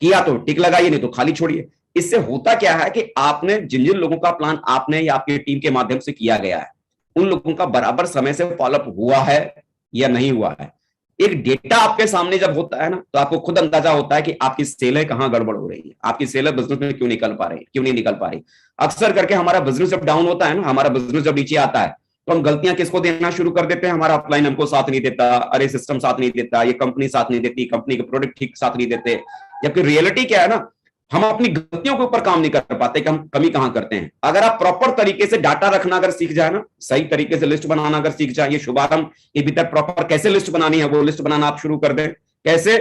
किया तो टिक लगाइए, नहीं तो खाली छोड़िए। इससे होता क्या है कि आपने जिन जिन लोगों का प्लान आपने या आपकी टीम के माध्यम से किया गया है उन लोगों का बराबर समय से फॉलोअप हुआ है या नहीं हुआ है। एक डेटा आपके सामने जब होता है ना, तो आपको खुद अंदाजा होता है कि आपकी सेलें कहां गड़बड़ हो रही है, आपकी सेलें बिजनेस में क्यों निकल पा रही है, क्यों नहीं निकल पा रही। अक्सर करके हमारा बिजनेस जब डाउन होता है ना, हमारा बिजनेस जब नीचे आता है, तो हम गलतियां किसको देना शुरू कर देते हैं, हमारा अपलाइन हमको साथ नहीं देता, अरे सिस्टम साथ नहीं देता, ये कंपनी साथ नहीं देती, कंपनी के प्रोडक्ट ठीक साथ नहीं देते। जबकि रियलिटी क्या है ना, हम अपनी गलतियों के ऊपर काम नहीं कर पाते कि हम कमी कहां करते हैं। अगर आप प्रॉपर तरीके से डाटा रखना अगर सीख जाए ना, सही तरीके से लिस्ट बनाना अगर सीख जाए, ये शुभारंभ के भीतर प्रॉपर कैसे लिस्ट बनानी है वो लिस्ट बनाना आप शुरू कर दें, कैसे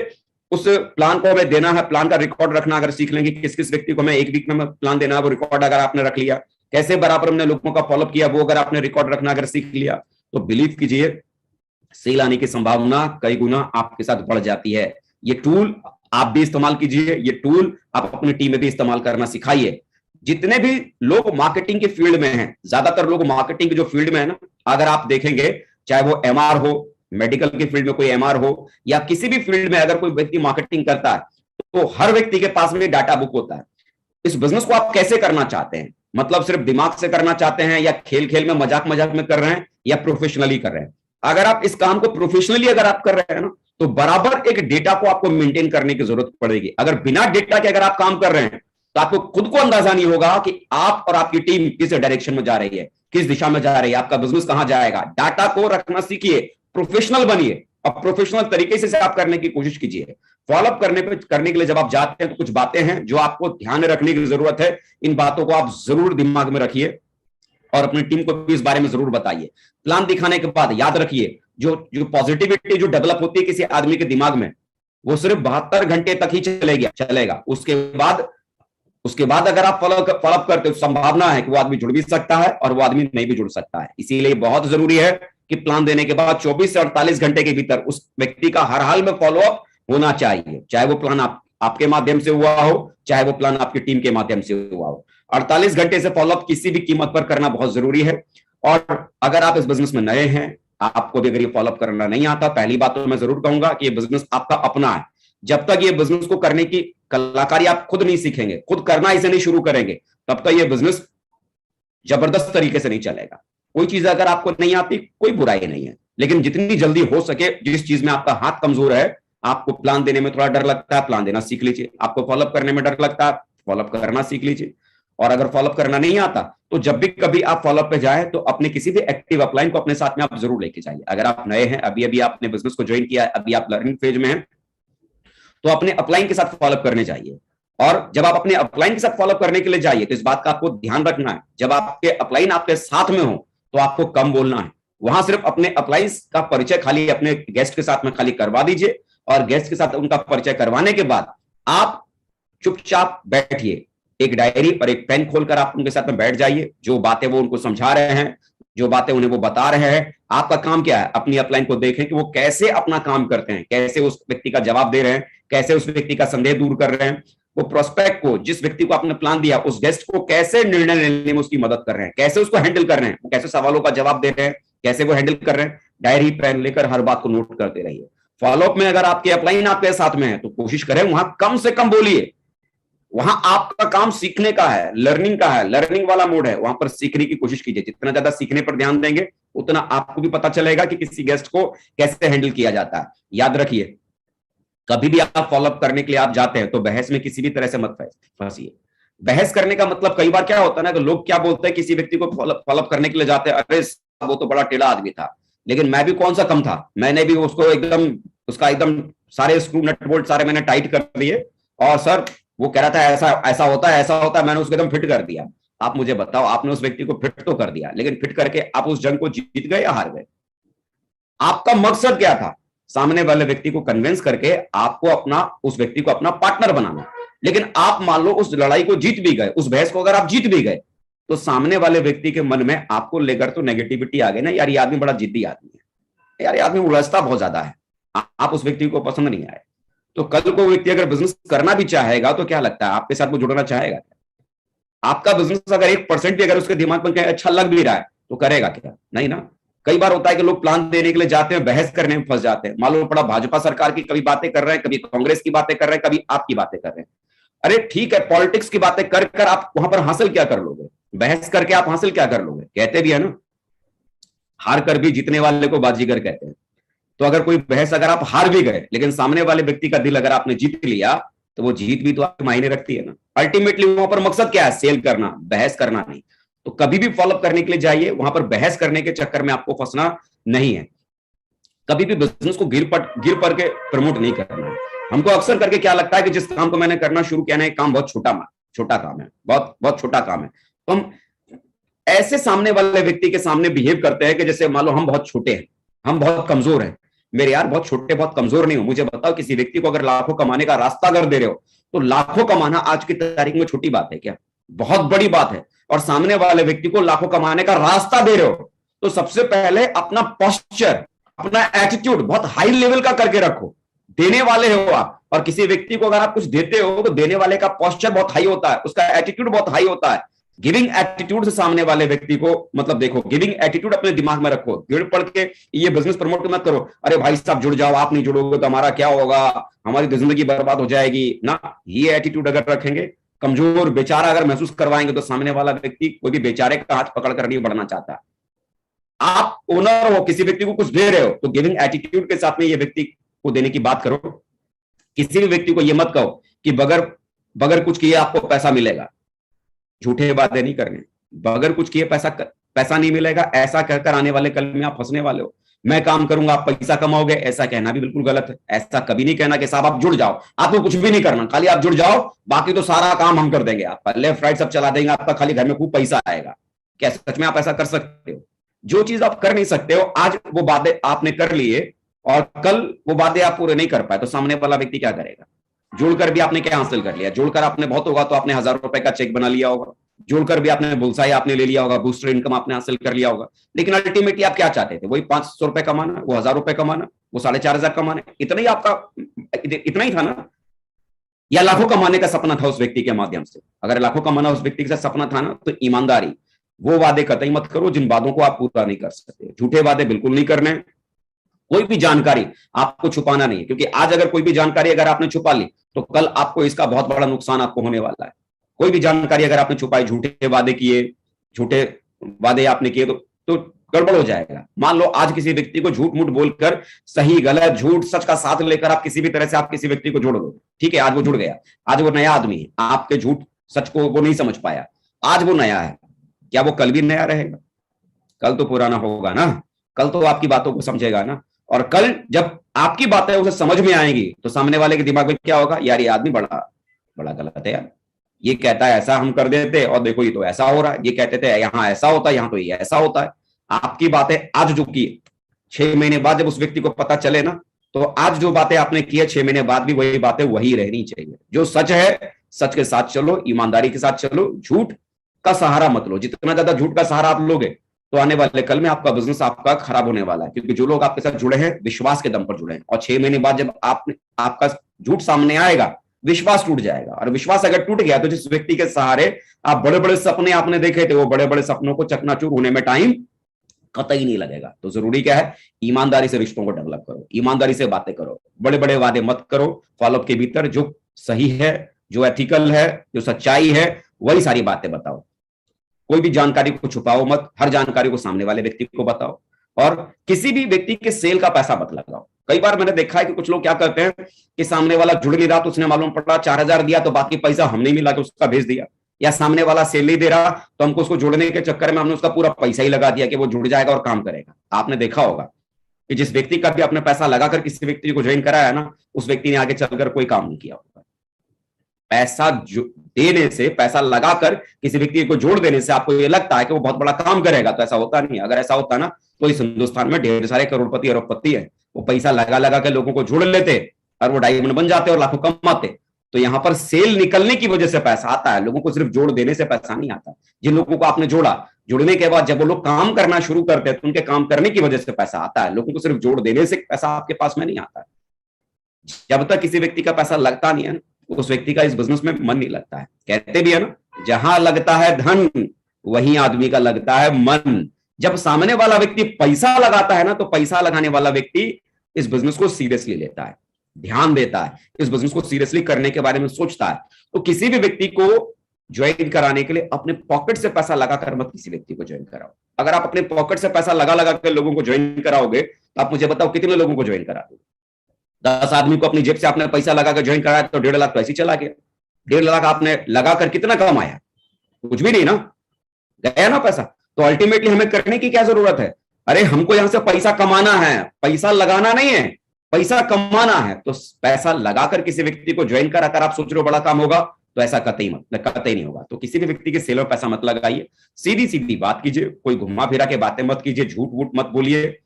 उस प्लान को हमें देना है, प्लान का रिकॉर्ड रखना अगर सीख लेंगे, किस किस व्यक्ति को हमें एक वीक में प्लान देना है वो रिकॉर्ड अगर आपने रख लिया, कैसे बराबर हमने लोगों का फॉलोअप किया वो अगर आपने रिकॉर्ड रखना अगर सीख लिया, तो बिलीव कीजिए सेल आने की संभावना कई गुना आपके साथ बढ़ जाती है। ये टूल आप भी इस्तेमाल कीजिए, ये टूल आप अपनी टीम में भी इस्तेमाल करना सिखाइए। जितने भी लोग मार्केटिंग के फील्ड में हैं, ज्यादातर लोग मार्केटिंग के जो फील्ड में है ना, अगर आप देखेंगे चाहे वो एमआर हो, मेडिकल के फील्ड में कोई एमआर हो या किसी भी फील्ड में अगर कोई व्यक्ति मार्केटिंग करता है तो हर व्यक्ति के पास में डाटा बुक होता है। इस बिजनेस को आप कैसे करना चाहते हैं, मतलब सिर्फ दिमाग से करना चाहते हैं या खेल खेल में मजाक मजाक में कर रहे हैं या प्रोफेशनली कर रहे हैं। अगर आप इस काम को प्रोफेशनली अगर आप कर रहे हैं ना, तो बराबर एक डेटा को आपको मेंटेन करने की जरूरत पड़ेगी। अगर बिना डेटा के अगर आप काम कर रहे हैं तो आपको खुद को अंदाजा नहीं होगा कि आप और आपकी टीम किस डायरेक्शन में जा रही है, किस दिशा में जा रही है, आपका बिजनेस कहां जाएगा। डाटा को रखना सीखिए, प्रोफेशनल बनिए और प्रोफेशनल तरीके से आप करने की कोशिश कीजिए। फॉलोअप करने के लिए जब आप जाते हैं तो कुछ बातें हैं जो आपको ध्यान में रखने की जरूरत है। इन बातों को आप जरूर दिमाग में रखिए और अपनी टीम को भी इस बारे में जरूर बताइए। प्लान दिखाने के बाद याद रखिए, जो जो पॉजिटिविटी जो डेवलप होती है किसी आदमी के दिमाग में, वो सिर्फ 72 घंटे तक ही चलेगा। उसके बाद अगर आप फॉलोअप करते हो, संभावना है कि वो आदमी जुड़ भी सकता है और वो आदमी नहीं भी जुड़ सकता है। इसीलिए बहुत जरूरी है कि प्लान देने के बाद 24 से 48 घंटे के भीतर उस व्यक्ति का हर हाल में फॉलोअप होना चाहिए, चाहे वो प्लान आपके माध्यम से हुआ हो, चाहे वो प्लान आपकी टीम के माध्यम से हुआ हो। 48 घंटे से फॉलोअप किसी भी कीमत पर करना बहुत जरूरी है। और अगर आप इस बिजनेस में नए हैं, आपको भी अगर ये फॉलोअप करना नहीं आता, पहली बात तो मैं जरूर कहूंगा कि ये बिजनेस आपका अपना है। जब तक ये बिजनेस को करने की कलाकारी आप खुद नहीं सीखेंगे, खुद करना इसे नहीं शुरू करेंगे, तब तक ये बिजनेस जबरदस्त तरीके से नहीं चलेगा। कोई चीज अगर आपको नहीं आती, कोई बुराई नहीं है, लेकिन जितनी जल्दी हो सके, जिस चीज में आपका हाथ कमजोर है, आपको प्लान देने में थोड़ा डर लगता है, प्लान देना सीख लीजिए। आपको फॉलोअप करने में डर लगता है, फॉलोअप करना सीख लीजिए। और अगर फॉलोअप करना नहीं आता, तो जब भी कभी आप फॉलोअप पे जाए तो अपने किसी भी एक्टिव अपलाइन को अपने साथ में आप जरूर लेके जाइए। अगर आप नए हैं, अभी अभी आपने बिजनेस को ज्वाइन किया है, अभी आप लर्निंग फेज में हैं, तो अपने अपलाइन के साथ फॉलोअप करने जाइए। और जब आप अपने अपलाइन के साथ फॉलोअप करने के लिए जाइए, तो इस बात का आपको ध्यान रखना है, जब आपके अपलाइन आपके साथ में हो तो आपको कम बोलना है। वहां सिर्फ अपने अपलाइंस का परिचय खाली अपने गेस्ट के साथ में खाली करवा दीजिए, और गेस्ट के साथ उनका परिचय करवाने के बाद आप चुपचाप बैठिए, एक डायरी और एक पेन खोलकर आप उनके साथ में बैठ जाइए। जो बातें वो उनको समझा रहे हैं, जो बातें उन्हें वो बता रहे हैं, आपका काम क्या है, अपनी अपलाइन को देखें कि वो कैसे अपना काम करते हैं, कैसे उस व्यक्ति का जवाब दे रहे हैं, कैसे उस व्यक्ति का संदेह दूर कर रहे हैं, वो प्रोस्पेक्ट को, जिस व्यक्ति को आपने प्लान दिया, उस गेस्ट को कैसे निर्णय लेने में उसकी मदद कर रहे हैं, कैसे उसको हैंडल कर रहे हैं, वो कैसे सवालों का जवाब दे रहे हैं, कैसे वो हैंडल कर रहे हैं। डायरी पेन लेकर हर बात को नोट करते रहिए। फॉलोअप में अगर आपके अपलाइन आपके साथ में है तो कोशिश करें वहां कम से कम बोलिए। वहां आपका काम सीखने का है, लर्निंग का है, लर्निंग वाला मोड है, वहां पर सीखने की कोशिश कीजिए। जितना ज्यादा सीखने पर ध्यान देंगे, उतना आपको भी पता चलेगा कि किसी गेस्ट को कैसे हैंडल किया जाता है। याद रखिए, कभी भी आप फॉलोअप करने के लिए आप जाते हैं तो बहस में किसी भी तरह से मत फंसिए। बहस करने का मतलब कई बार क्या होता है ना, कि लोग क्या बोलते हैं, किसी व्यक्ति को फॉलोअप करने के लिए जाते हैं, अरे वो तो बड़ा टेढ़ा आदमी था, लेकिन मैं भी कौन सा कम था, मैंने भी उसको एकदम सारे स्क्रू नट बोल्ट सारे मैंने टाइट कर दिए, और सर वो कह रहा था ऐसा ऐसा होता है, मैंने उसको एकदम फिट कर दिया। आप मुझे बताओ, आपने उस व्यक्ति को फिट तो कर दिया, लेकिन फिट करके आप उस जंग को जीत गए या हार गए? आपका मकसद क्या था? सामने वाले व्यक्ति को कन्विंस करके आपको उस व्यक्ति को अपना पार्टनर बनाना। लेकिन आप मान लो उस लड़ाई को जीत भी गए, उस बहस को अगर आप जीत भी गए, तो सामने वाले व्यक्ति के मन में आपको लेकर तो नेगेटिविटी आ गई ना, यार ये आदमी बड़ा जिद्दी आदमी है, यार ये आदमी उलझता बहुत ज्यादा है, आप उस व्यक्ति को पसंद नहीं आए। तो कल को व्यक्ति अगर बिजनेस करना भी चाहेगा तो क्या लगता है आपके साथ वो जुड़ना चाहेगा? आपका बिजनेस अगर 1% भी अगर उसके दिमाग में अच्छा लग भी रहा है तो करेगा क्या? नहीं ना। कई बार होता है कि लोग प्लान देने के लिए जाते हैं, बहस करने में फंस जाते हैं। मालूम पड़ा भाजपा सरकार की कभी बातें कर रहे हैं, कभी कांग्रेस की बातें कर रहे हैं, कभी आपकी बातें कर रहे हैं। अरे ठीक है, पॉलिटिक्स की बातें कर कर आप वहां पर हासिल क्या कर लोगे? बहस करके आप हासिल क्या कर लोगे? कहते भी है ना, हार कर भी जीतने वाले को बाजीगर कहते हैं। तो अगर कोई बहस अगर आप हार भी गए, लेकिन सामने वाले व्यक्ति का दिल अगर आपने जीत लिया, तो वो जीत भी तो आपके मायने रखती है ना। अल्टीमेटली वहां पर मकसद क्या है? सेल करना, बहस करना नहीं। तो कभी भी फॉलोअप करने के लिए जाइए, वहां पर बहस करने के चक्कर में आपको फंसना नहीं है। कभी भी बिजनेस को गिर पर के प्रमोट नहीं करना है। हमको अक्सर करके क्या लगता है कि जिस काम को मैंने करना शुरू किया ना, एक काम बहुत छोटा काम है, बहुत छोटा काम है, तो हम ऐसे सामने वाले व्यक्ति के सामने बिहेव करते हैं कि जैसे मान लो हम बहुत छोटे हैं, हम बहुत कमजोर हैं। मेरे यार बहुत छोटे बहुत कमजोर नहीं हो। मुझे बताओ, किसी व्यक्ति को अगर लाखों कमाने का रास्ता अगर दे रहे हो, तो लाखों कमाना आज की तारीख में छोटी बात है क्या? बहुत बड़ी बात है। और सामने वाले व्यक्ति को लाखों कमाने का रास्ता दे रहे हो, तो सबसे पहले अपना पोस्चर, अपना एटीट्यूड बहुत हाई लेवल का करके रखो। देने वाले हो आप, और किसी व्यक्ति को अगर आप कुछ देते हो तो देने वाले का पोस्चर बहुत हाई होता है, उसका एटीट्यूड बहुत हाई होता है। गिविंग एटीट्यूड से सामने वाले व्यक्ति को मतलब देखो, गिविंग एटीट्यूड अपने दिमाग में रखो। गिर पड़ के ये बिजनेस प्रमोट मत करो, अरे भाई साहब जुड़ जाओ, आप नहीं जुड़ोगे तो हमारा क्या होगा, हमारी तो जिंदगी बर्बाद हो जाएगी ना। ये एटीट्यूड अगर रखेंगे, कमजोर बेचारा अगर महसूस करवाएंगे, तो सामने वाला व्यक्ति कोई भी बेचारे का हाथ पकड़ कर नहीं बढ़ना चाहता। आप ओनर हो, किसी व्यक्ति को कुछ दे रहे हो, तो गिविंग एटीट्यूड के साथ में ये व्यक्ति को देने की बात करो। किसी भी व्यक्ति को ये मत कहो कि बगैर कुछ किए आपको पैसा मिलेगा, झूठे वादे नहीं करने। बगैर कुछ किए पैसा नहीं मिलेगा, ऐसा कहकर आने वाले कल में आप फंसने वाले हो। मैं काम करूंगा आप पैसा कमाओगे, ऐसा कहना भी बिल्कुल गलत है। ऐसा कभी नहीं कहना कि साहब आप जुड़ जाओ, आपको कुछ भी नहीं करना, खाली आप जुड़ जाओ, बाकी तो सारा काम हम कर देंगे, आपका लेफ्ट राइट सब चला देंगे, आपका खाली घर में खूब पैसा आएगा। क्या सच में आप ऐसा कर सकते हो? जो चीज आप कर नहीं सकते हो, आज वो बातें आपने कर लिए और कल वो बातें आप पूरे नहीं कर पाए, तो सामने वाला व्यक्ति क्या करेगा? जुड़कर भी आपने क्या हासिल कर लिया? जुड़कर आपने बहुत होगा तो आपने 1000 रुपए का चेक बना लिया होगा, जुड़कर भी आपने बुलसाई आपने ले लिया होगा, बूस्टर इनकम आपने हासिल कर लिया होगा, लेकिन अल्टीमेटली आप क्या चाहते थे? वही 500 रुपए कमाना, वो 1000 रुपए कमाना, वो 4500 कमाना, इतना ही आपका, इतना ही था ना? या लाखों कमाने का सपना था उस व्यक्ति के माध्यम से? अगर लाखों कमाना उस व्यक्ति का सपना था ना, तो ईमानदारी, वो वादे कतई मत करो जिन वादों को आप पूरा नहीं कर सकते। झूठे वादे बिल्कुल नहीं करने। कोई भी जानकारी आपको छुपाना नहीं है, क्योंकि आज अगर कोई भी जानकारी अगर आपने छुपा ली तो कल आपको इसका बहुत बड़ा नुकसान आपको होने वाला है। कोई भी जानकारी अगर आपने छुपाई, झूठे वादे किए, झूठे वादे आपने किए, तो गड़बड़ हो जाएगा। मान लो आज किसी व्यक्ति को झूठ मूठ बोलकर, सही गलत झूठ सच का साथ लेकर आप किसी भी तरह से आप किसी व्यक्ति को जोड़ दो, ठीक है, आज वो जुड़ गया, आज वो नया आदमी है, आपके झूठ सच को वो नहीं समझ पाया, आज वो नया है, क्या वो कल भी नया रहेगा? कल तो पुराना होगा ना, कल तो आपकी बातों को समझेगा ना, और कल जब आपकी बातें उसे समझ में आएंगी तो सामने वाले के दिमाग में क्या होगा? यार ये आदमी बड़ा बड़ा गलत है यार, ये कहता है ऐसा हम कर देते और देखो ये तो ऐसा हो रहा है, ये कहते थे यहाँ ऐसा होता है, यहाँ तो ये ऐसा होता है। आपकी बातें आज जो की, 6 महीने बाद जब उस व्यक्ति को पता चले ना, तो आज जो बातें आपने की है 6 महीने बाद भी वही बातें वही रहनी चाहिए। जो सच है सच के साथ चलो, ईमानदारी के साथ चलो, झूठ का सहारा मत लो। जितना ज्यादा झूठ का सहारा आप लोगे तो आने वाले कल में आपका बिजनेस आपका खराब होने वाला है, क्योंकि जो लोग आपके साथ जुड़े हैं विश्वास के दम पर जुड़े हैं, और 6 महीने बाद जब आपका झूठ सामने आएगा, विश्वास टूट जाएगा, और विश्वास अगर टूट गया तो जिस व्यक्ति के सहारे आप बड़े बड़े सपने आपने देखे थे, वो बड़े बड़े सपनों को चकनाचूर होने में टाइम कतई नहीं लगेगा। तो जरूरी क्या है? ईमानदारी से रिश्तों को डेवलप करो, ईमानदारी से बातें करो, बड़े बड़े वादे मत करो। फॉलोअप के भीतर जो सही है, जो एथिकल है, जो सच्चाई है, वही सारी बातें बताओ। कोई भी जानकारी को छुपाओ मत, हर जानकारी को सामने वाले व्यक्ति को बताओ, और किसी भी व्यक्ति के सेल का पैसा मत लगाओ। कई बार मैंने देखा है कि कुछ लोग क्या करते हैं कि सामने वाला जुड़ नहीं रहा तो उसने मालूम पड़ा 4000 दिया तो बाकी पैसा हमने मिला के उसका भेज दिया, या सामने वाला सेल नहीं दे रहा तो हमको उसको जोड़ने के चक्कर में हमने उसका पूरा पैसा ही लगा दिया कि वो जुड़ जाएगा और काम करेगा। आपने देखा होगा कि जिस व्यक्ति का भी आपने पैसा लगाकर किसी व्यक्ति को ज्वाइन कराया ना, उस व्यक्ति ने आगे चलकर कोई काम नहीं किया होगा। पैसा देने से, पैसा लगाकर किसी व्यक्ति को जोड़ देने से आपको ये लगता है कि वो बहुत बड़ा काम करेगा, तो ऐसा होता नहीं। अगर ऐसा होता ना तो इस हिंदुस्तान में ढेर सारे करोड़पति अरबपति है, वो पैसा लगा लगा के लोगों को जोड़ लेते और वो डायमंड बन जाते और लाखों कमाते। तो यहां पर सेल निकलने की वजह से पैसा आता है, लोगों को सिर्फ जोड़ देने से पैसा नहीं आता। जिन लोगों को आपने जोड़ा, जुड़ने के बाद जब वो लोग काम करना शुरू करते हैं तो उनके काम करने की वजह से पैसा आता है। लोगों को सिर्फ जोड़ देने से पैसा आपके पास में नहीं आता है। जब तक किसी व्यक्ति का पैसा लगता नहीं है ना, उस व्यक्ति का इस बिजनेस में मन नहीं लगता है। कहते भी है ना, जहां लगता है धन वहीं आदमी का लगता है मन। जब सामने वाला व्यक्ति पैसा लगाता है ना, तो पैसा लगाने वाला व्यक्ति इस बिजनेस को सीरियसली लेता है, ध्यान देता है, इस बिजनेस को सीरियसली करने के बारे में सोचता है। तो किसी भी व्यक्ति को ज्वाइन कराने के लिए अपने पॉकेट से पैसा लगाकर मत किसी व्यक्ति को ज्वाइन कराओ। अगर आप अपने पॉकेट से पैसा लगा लगा कर लोगों को ज्वाइन कराओगे तो आप मुझे बताओ कितने लोगों को ज्वाइन करा दोगे? 10 आदमी को अपनी जेब से आपने पैसा लगाकर ज्वाइन कराया तो 1.5 लाख तो ऐसे ही चला गया। 1.5 लाख आपने लगाकर कितना कमाया? कुछ भी नहीं ना, गया ना पैसा। तो अल्टीमेटली हमें करने की क्या जरूरत है? अरे हमको यहां से पैसा कमाना है, पैसा लगाना नहीं है, पैसा कमाना है। तो पैसा लगाकर किसी व्यक्ति को ज्वाइन कराकर आप सोच रहे हो बड़ा काम होगा, तो ऐसा कतई नहीं होगा। तो किसी भी व्यक्ति के सेल में पैसा मत लगाइए, सीधी सीधी बात कीजिए, कोई घुमा फिरा के बातें मत कीजिए, झूठ वूठ मत बोलिए,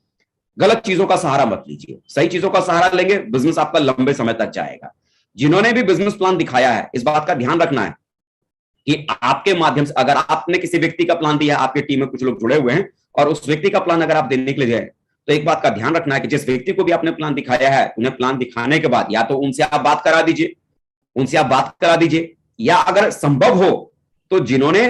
गलत चीजों का सहारा मत लीजिए। सही चीजों का सहारा लेंगे, बिजनेस आपका लंबे समय तक जाएगा। जिन्होंने भी बिजनेस प्लान दिखाया है, इस बात का ध्यान रखना है कि आपके माध्यम से, अगर आपने किसी व्यक्ति का प्लान दिया, आपकी टीम में कुछ लोग जुड़े हुए हैं और उस व्यक्ति का प्लान अगर आप देने के लिए जाए, तो एक बात का ध्यान रखना है कि जिस व्यक्ति को भी आपने प्लान दिखाया है, उन्हें प्लान दिखाने के बाद या तो उनसे आप बात करा दीजिए, या अगर संभव हो तो जिन्होंने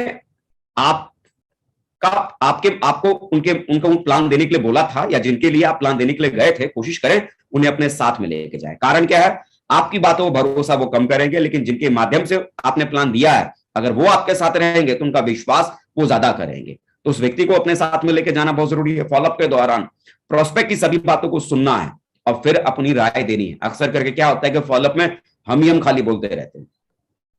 उनको प्लान देने के लिए बोला था या जिनके लिए आप प्लान देने के लिए गए थे, कोशिश करें उन्हें अपने साथ में लेके जाए। कारण क्या है? आपकी बातों को भरोसा वो कम करेंगे, लेकिन जिनके माध्यम से आपने प्लान दिया है, अगर वो आपके साथ रहेंगे तो उनका विश्वास वो ज्यादा करेंगे। तो उस व्यक्ति को अपने साथ में लेके जाना बहुत जरूरी है। फॉलोअप के दौरान प्रोस्पेक्ट की सभी बातों को सुनना है और फिर अपनी राय देनी है। अक्सर करके क्या होता है कि फॉलोअप में हम खाली बोलते रहते हैं,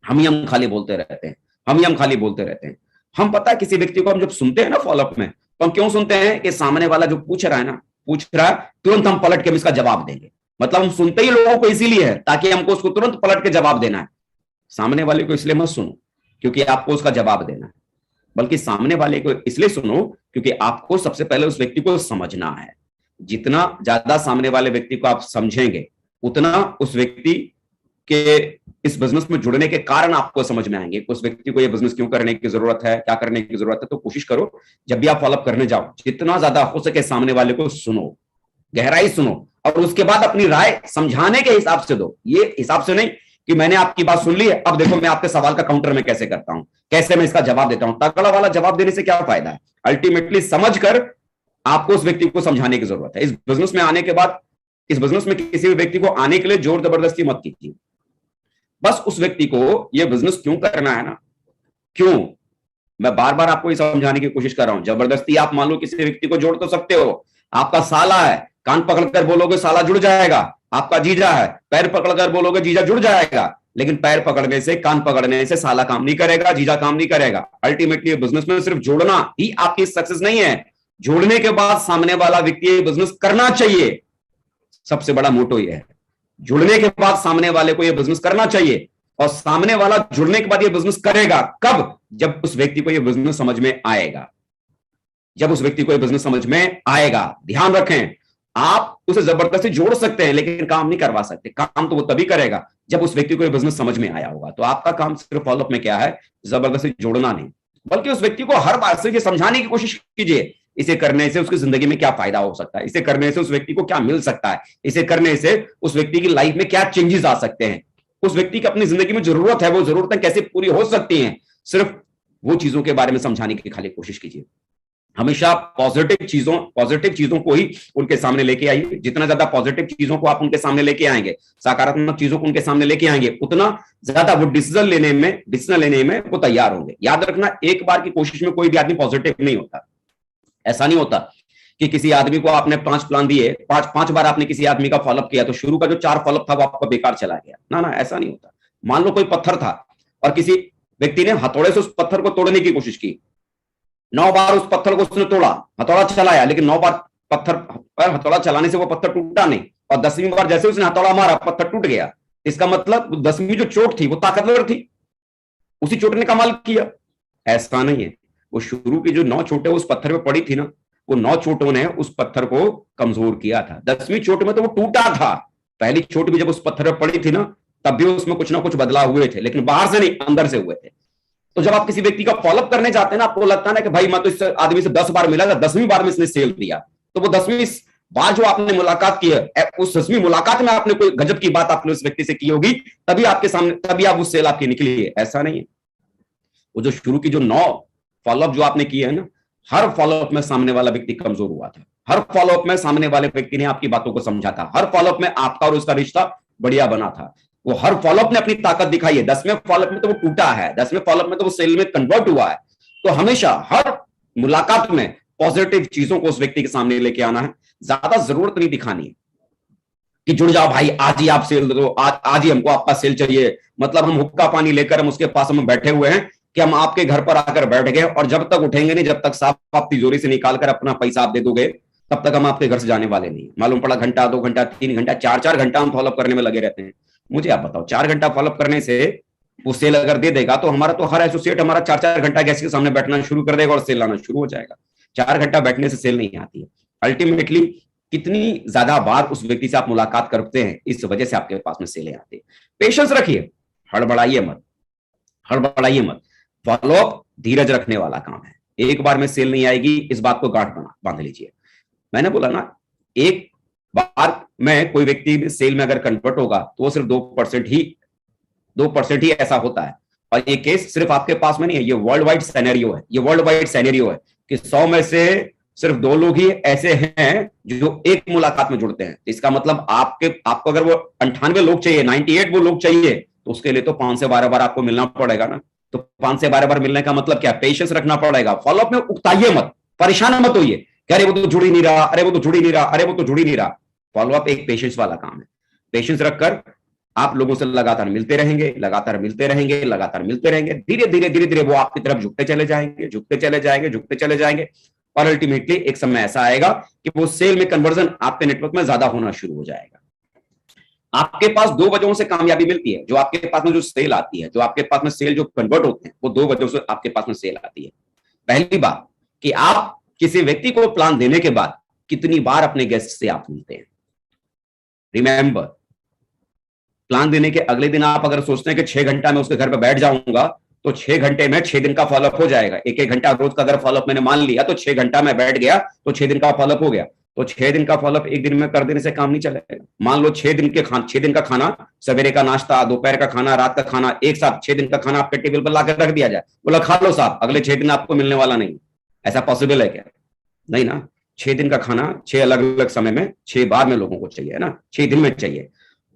हम खाली बोलते रहते हैं, हम खाली बोलते रहते हैं। हम पता है किसी व्यक्ति को हम जब सुनते हैं ना फॉलोअप में, तो हम क्यों सुनते हैं कि सामने वाला जो पूछ रहा है ना, पूछ रहा है, तुरंत हम पलट के हम इसका जवाब देंगे। मतलब हम सुनते ही लोगों को इसीलिए है ताकि हमको उसको तुरंत पलट के जवाब देना है। सामने वाले को इसलिए मत सुनो क्योंकि आपको उसका जवाब देना है, बल्कि सामने वाले को इसलिए सुनो क्योंकि आपको सबसे पहले उस व्यक्ति को समझना है। जितना ज्यादा सामने वाले व्यक्ति को आप समझेंगे, उतना उस व्यक्ति के इस बिजनेस में जुड़ने के कारण आपको समझ में आएंगे। उस व्यक्ति को ये बिजनेस क्यों करने की जरूरत है, क्या करने की जरूरत है। तो कोशिश करो जब भी आप फॉलोअप करने जाओ, जितना ज्यादा हो सके सामने वाले को सुनो, गहराई सुनो, और उसके बाद अपनी राय समझाने के हिसाब से दो। ये हिसाब से नहीं कि मैंने आपकी बात सुन ली है, अब देखो मैं आपके सवाल का काउंटर में कैसे करता हूं, कैसे मैं इसका जवाब देता हूं। तगड़ा वाला जवाब देने से क्या फायदा है। अल्टीमेटली समझकर आपको उस व्यक्ति को समझाने की जरूरत है। इस बिजनेस में आने के बाद, इस बिजनेस में किसी भी व्यक्ति को आने के लिए जोर जबरदस्ती मत कीजिए। बस उस व्यक्ति को यह बिजनेस क्यों करना है ना, क्यों, मैं बार बार आपको ये समझाने की कोशिश कर रहा हूं। जबरदस्ती आप मान लो किसी व्यक्ति को जोड़ तो सकते हो। आपका साला है, कान पकड़कर बोलोगे साला जुड़ जाएगा। आपका जीजा है, पैर पकड़कर बोलोगे जीजा जुड़ जाएगा। लेकिन पैर पकड़ने से, कान पकड़ने से साला काम नहीं करेगा, जीजा काम नहीं करेगा। अल्टीमेटली बिजनेस में सिर्फ जोड़ना ही आपकी सक्सेस नहीं है, जोड़ने के बाद सामने वाला व्यक्ति बिजनेस करना चाहिए। सबसे बड़ा मोटो यह है, जुड़ने के बाद सामने वाले को यह बिजनेस करना चाहिए। और सामने वाला जुड़ने के बाद यह बिजनेस करेगा कब, जब उस व्यक्ति को यह बिजनेस समझ में आएगा। जब उस व्यक्ति को यह बिजनेस समझ में आएगा। ध्यान रखें, आप उसे जबरदस्ती जोड़ सकते हैं लेकिन काम नहीं करवा सकते। काम तो वो तभी करेगा जब उस व्यक्ति को यह बिजनेस समझ में आया होगा। तो आपका काम सिर्फ फॉलोअप में क्या है, जबरदस्ती जोड़ना नहीं, बल्कि उस व्यक्ति को हर बात से ये समझाने की कोशिश कीजिए, इसे करने से उसकी जिंदगी में क्या फायदा हो सकता है, इसे करने से उस व्यक्ति को क्या मिल सकता है, इसे करने से उस व्यक्ति की लाइफ में क्या चेंजेस आ सकते हैं, उस व्यक्ति की अपनी जिंदगी में जरूरत है, वो जरूरतें कैसे पूरी हो सकती हैं। सिर्फ वो चीजों के बारे में समझाने की खाली कोशिश कीजिए। हमेशा पॉजिटिव चीजों को ही उनके सामने लेके आइए। जितना ज्यादा पॉजिटिव चीजों को आप उनके सामने लेके आएंगे, सकारात्मक चीजों को उनके सामने लेके आएंगे, उतना ज्यादा वो डिसीजन लेने में वो तैयार होंगे। याद रखना, एक बार की कोशिश में कोई भी आदमी पॉजिटिव नहीं होता। ऐसा नहीं होता कि किसी आदमी को आपने 5 प्लान दिए, पांच बार आपने किसी आदमी का फॉलोअप किया तो शुरू का जो 4 फॉलोअप था वो आपका बेकार चला गया। ना, ऐसा नहीं होता। मान लो कोई पत्थर था और किसी व्यक्ति ने हथौड़े से उस पत्थर को तोड़ने की कोशिश की। 9 बार उस पत्थर को उसने तोड़ा, हथौड़ा चलाया, लेकिन 9 बार पत्थर पर हथौड़ा चलाने से वो पत्थर टूटा नहीं। और 10वीं बार जैसे उसने हथौड़ा मारा, पत्थर टूट गया। इसका मतलब 10वीं जो चोट थी वो ताकतवर थी, उसी चोट ने कमाल किया। ऐसा नहीं है, वो शुरू की जो 9 चोटें उस पत्थर पे पड़ी थी ना, वो 9 चोटों ने उस पत्थर को कमजोर किया था। 10वीं चोट में तो वो टूटा था। पहली चोट भी जब उस पत्थर पे पड़ी थी ना, तब भी उसमें कुछ ना कुछ बदलाव हुए थे, लेकिन बाहर से नहीं, अंदर से हुए थे। तो जब आप किसी व्यक्ति का फॉलोअप करने जाते हैं ना, आपको लगता है ना कि भाई मैं तो इस आदमी से 10 बार मिला था, 10वीं बार में इसने सेल दिया। तो वो 10वीं बार जो आपने मुलाकात की है, उस 10वीं मुलाकात में आपने कोई गजब की बात आपने उस व्यक्ति से की होगी, तभी आपके सामने, तभी आप उस सेल आपकी निकली है। ऐसा नहीं है। वो जो शुरू की जो 9 फॉलोअप जो आपने किए है ना, हर फॉलोअप में सामने वाला व्यक्ति कमजोर हुआ था। हर फॉलोअप में सामने वाले व्यक्ति ने आपकी बातों को समझा था। हर फॉलोअप में आपका और उसका रिश्ता बढ़िया बना था। वो हर फॉलोअप ने अपनी ताकत दिखाई है। 10वें फॉलोअप में तो वो टूटा है, 10वें फॉलोअप में तो वो सेल में कन्वर्ट हुआ है। तो हमेशा हर मुलाकात में पॉजिटिव चीजों को उस व्यक्ति के सामने लेके आना है। ज्यादा जरूरत नहीं दिखानी है कि जुड़ जाओ भाई, आज ही आप सेल दो, आज ही हमको आपका सेल चाहिए। मतलब हम हुक्का पानी लेकर हम उसके पास हम बैठे हुए हैं कि हम आपके घर पर आकर बैठ गए और जब तक उठेंगे नहीं, जब तक साफ आप तिजोरी से निकालकर अपना पैसा आप दे दोगे, तब तक हम आपके घर से जाने वाले नहीं। मालूम पड़ा घंटा, 2 घंटा, 3 घंटा, 4 घंटा हम फॉलोअप करने में लगे रहते हैं। मुझे आप बताओ, 4 घंटा फॉलोअप करने से वो सेल अगर दे देगा तो हमारा तो हर एसोसिएट हमारा 4 घंटा गैस के सामने बैठना शुरू कर देगा और सेल आना शुरू हो जाएगा। 4 घंटा बैठने से सेल नहीं आती है। अल्टीमेटली कितनी ज्यादा बार उस व्यक्ति से आप मुलाकात करते हैं, इस वजह से आपके पास में सेलें आती है। पेशेंस रखिए, हड़बड़ाइए मत। फॉलोअप धीरज रखने वाला काम है। एक बार में सेल नहीं आएगी, इस बात को गांठ बांध लीजिए। मैंने बोला ना, एक बार में कोई व्यक्ति सेल में अगर कन्वर्ट होगा तो वो सिर्फ 2% ही ऐसा होता है। और ये केस सिर्फ आपके पास में नहीं है, ये वर्ल्ड वाइड सैनेरियो है कि 100 में से सिर्फ 2 लोग ही ऐसे हैं जो एक मुलाकात में जुड़ते हैं। इसका मतलब आपको अगर वो 98 लोग चाहिए, 98 वो लोग चाहिए, तो उसके लिए तो 5 से 12 बार आपको मिलना पड़ेगा ना। तो 5 से 12 बार मिलने का मतलब क्या? पेशेंस रखना पड़ेगा। फॉलोअप में उकताइए मत, परेशान मत होइए कि अरे वो तो जुड़ ही नहीं रहा, अरे वो तो जुड़ ही नहीं रहा। फॉलोअप एक पेशेंस वाला काम है। पेशेंस रखकर आप लोगों से लगातार मिलते रहेंगे, लगातार मिलते रहेंगे, लगातार मिलते रहेंगे, धीरे धीरे धीरे धीरे वो आपकी तरफ झुकते चले जाएंगे, झुकते चले जाएंगे, झुकते चले जाएंगे, और अल्टीमेटली एक समय ऐसा आएगा कि वो सेल में कन्वर्जन आपके नेटवर्क में ज्यादा होना शुरू हो जाएगा। आपके पास दो वजहों से कामयाबी मिलती है। जो आपके पास में जो सेल आती है, जो आपके पास में सेल जो कन्वर्ट होते हैं, वो दो वजहों से आपके पास में सेल आती है। पहली बात कि आप किसी व्यक्ति को प्लान देने के बाद कितनी बार अपने गेस्ट से आप मिलते हैं। रिमेंबर, प्लान देने के अगले दिन आप अगर सोचते हैं कि 6 घंटा में उसके घर पे बैठ जाऊंगा, तो 6 घंटे में 6 दिन का फॉलोअप हो जाएगा। एक एक घंटा रोज का अगर फॉलोअप मैंने मान लिया तो 6 घंटा में बैठ गया तो 6 दिन का फॉलोअप हो गया। तो 6 दिन का फॉलोअप एक दिन में कर देने से काम नहीं चलेगा। मान लो 6 दिन का खाना, सवेरे का नाश्ता, दोपहर का खाना, रात का खाना, एक साथ 6 दिन का खाना आपके टेबल पर लाकर रख दिया जाए, बोला खा लो साहब, अगले 6 दिन आपको मिलने वाला नहीं। ऐसा पॉसिबल है क्या? नहीं ना। 6 दिन का खाना 6 अलग अलग समय में 6 बार में लोगों को चाहिए, है ना, 6 दिन में चाहिए।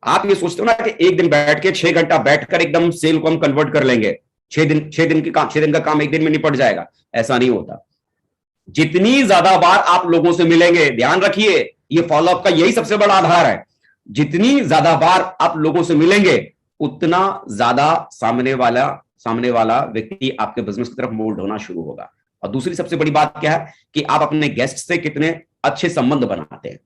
आप ये सोचते हो ना कि एक दिन बैठ के 6 घंटा बैठकर एकदम सेल को हम कन्वर्ट कर लेंगे, 6 दिन का काम एक दिन में निपट जाएगा। ऐसा नहीं होता। जितनी ज्यादा बार आप लोगों से मिलेंगे, ध्यान रखिए, ये फॉलोअप का यही सबसे बड़ा आधार है। जितनी ज्यादा बार आप लोगों से मिलेंगे, उतना ज्यादा सामने वाला व्यक्ति आपके बिजनेस की तरफ मोल्ड होना शुरू होगा। और दूसरी सबसे बड़ी बात क्या है कि आप अपने गेस्ट से कितने अच्छे संबंध बनाते हैं।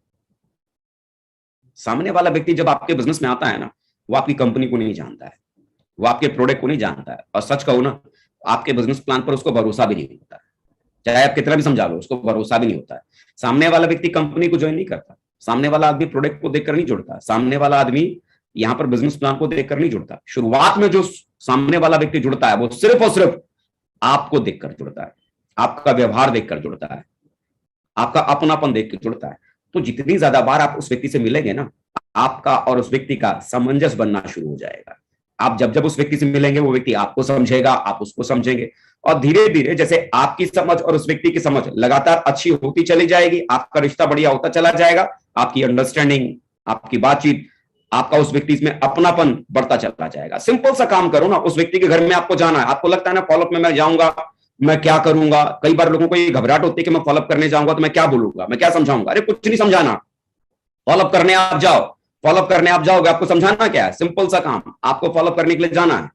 सामने वाला व्यक्ति जब आपके बिजनेस में आता है ना, वो आपकी कंपनी को नहीं जानता है, वो आपके प्रोडक्ट को नहीं जानता है, और सच कहूं ना, आपके बिजनेस प्लान पर उसको भरोसा भी नहीं होता है। चाहे आप कितना भी समझा लो, उसको भरोसा भी नहीं होता है। सामने वाला व्यक्ति कंपनी को ज्वाइन नहीं करता, सामने वाला आदमी प्रोडक्ट को देखकर नहीं जुड़ता, सामने वाला आदमी यहां पर बिजनेस प्लान को देखकर नहीं जुड़ता। शुरुआत में जो सामने वाला व्यक्ति जुड़ता है, वो सिर्फ और सिर्फ आपको देखकर जुड़ता है, आपका व्यवहार देखकर जुड़ता है, आपका अपनापन देख कर जुड़ता है। तो जितनी ज्यादा बार आप उस व्यक्ति से मिलेंगे ना, आपका और उस व्यक्ति का सामंजस्य बनना शुरू हो जाएगा। आप जब उस व्यक्ति से मिलेंगे, वो व्यक्ति आपको समझेगा, आप उसको समझेंगे, और धीरे धीरे जैसे आपकी समझ और उस व्यक्ति की समझ लगातार अच्छी होती चली जाएगी, आपका रिश्ता बढ़िया होता चला जाएगा, आपकी अंडरस्टैंडिंग, आपकी बातचीत, आपका उस व्यक्ति में अपनापन बढ़ता चला जाएगा। सिंपल सा काम करो ना, उस व्यक्ति के घर में आपको जाना है, आपको लगता है ना फॉलोअप में मैं जाऊंगा, मैं क्या करूंगा। कई बार लोगों को ये घबराहट होती है कि मैं फॉलोअप करने जाऊंगा तो मैं क्या बोलूंगा, मैं क्या समझाऊंगा। अरे कुछ नहीं समझाना, फॉलोअप करने आप जाओ, फॉलोअप करने आप जाओगे, आपको समझाना क्या है, सिंपल सा काम, आपको फॉलोअप करने के लिए जाना है,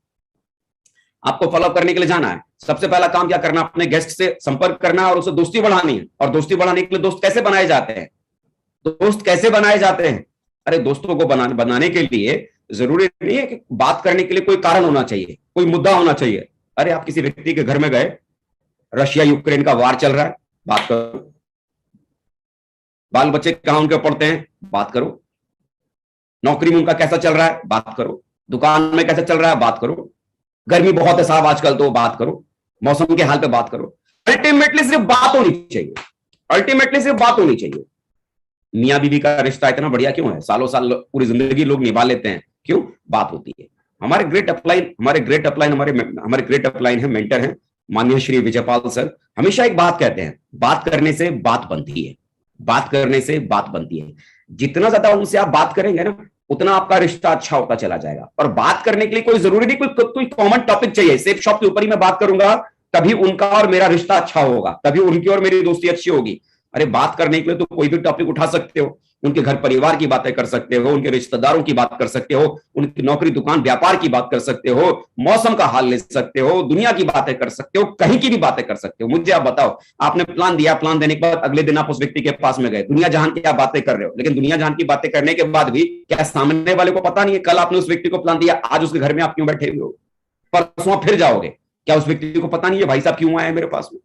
आपको फॉलोअप करने के लिए जाना है। सबसे पहला काम क्या करना, अपने गेस्ट से संपर्क करना है और उससे दोस्ती बढ़ानी है। और दोस्ती बढ़ाने के लिए दोस्त कैसे बनाए जाते हैं, दोस्त कैसे बनाए जाते हैं? अरे दोस्तों को बनाने के लिए जरूरी नहीं है कि बात करने के लिए कोई कारण होना चाहिए, कोई मुद्दा होना चाहिए। अरे आप किसी व्यक्ति के घर में गए, रशिया यूक्रेन का वार चल रहा है, बात करो। बाल बच्चे कहां उनके पढ़ते हैं, बात करो। नौकरी में उनका कैसा चल रहा है, बात करो। दुकान में कैसा चल रहा है, बात करो। गर्मी बहुत है साहब आजकल, तो बात करो। मौसम के हाल पे बात करो। अल्टीमेटली सिर्फ बात होनी चाहिए, अल्टीमेटली सिर्फ बात होनी चाहिए। मियां बीवी का रिश्ता इतना बढ़िया क्यों है, सालों साल पूरी जिंदगी लोग निभा लेते हैं, क्यों? बात होती है। हमारे ग्रेट अपलाइन है, मेंटर हैं माननीय श्री विजयपाल सर, हमेशा एक बात कहते हैं, बात करने से बात बनती है, बात करने से बात बनती है। जितना ज्यादा उनसे आप बात करेंगे ना, उतना आपका रिश्ता अच्छा होता चला जाएगा। और बात करने के लिए कोई जरूरी नहीं कोई कॉमन टॉपिक चाहिए। सेफ शॉप के ऊपर ही मैं बात करूंगा, तभी उनका और मेरा रिश्ता अच्छा होगा, तभी उनकी और मेरी दोस्ती अच्छी होगी। अरे बात करने के लिए तो कोई भी टॉपिक उठा सकते हो, उनके घर परिवार की बातें कर सकते हो, उनके रिश्तेदारों की बात कर सकते हो, उनकी नौकरी दुकान व्यापार की बात कर सकते हो, मौसम का हाल ले सकते हो, दुनिया की बातें कर सकते हो, कहीं की भी बातें कर सकते हो। मुझे आप बताओ, आपने प्लान दिया, प्लान देने के बाद अगले दिन आप उस व्यक्ति के पास में गए, दुनिया जहान की आप बातें कर रहे हो, लेकिन दुनिया जहान की बातें करने के बाद भी क्या सामने वाले को पता नहीं है कल आपने उस व्यक्ति को प्लान दिया, आज उसके घर में आप क्यों बैठे हुए हो, परसों फिर जाओगे, क्या उस व्यक्ति को पता नहीं है भाई साहब क्यों आए मेरे पास में?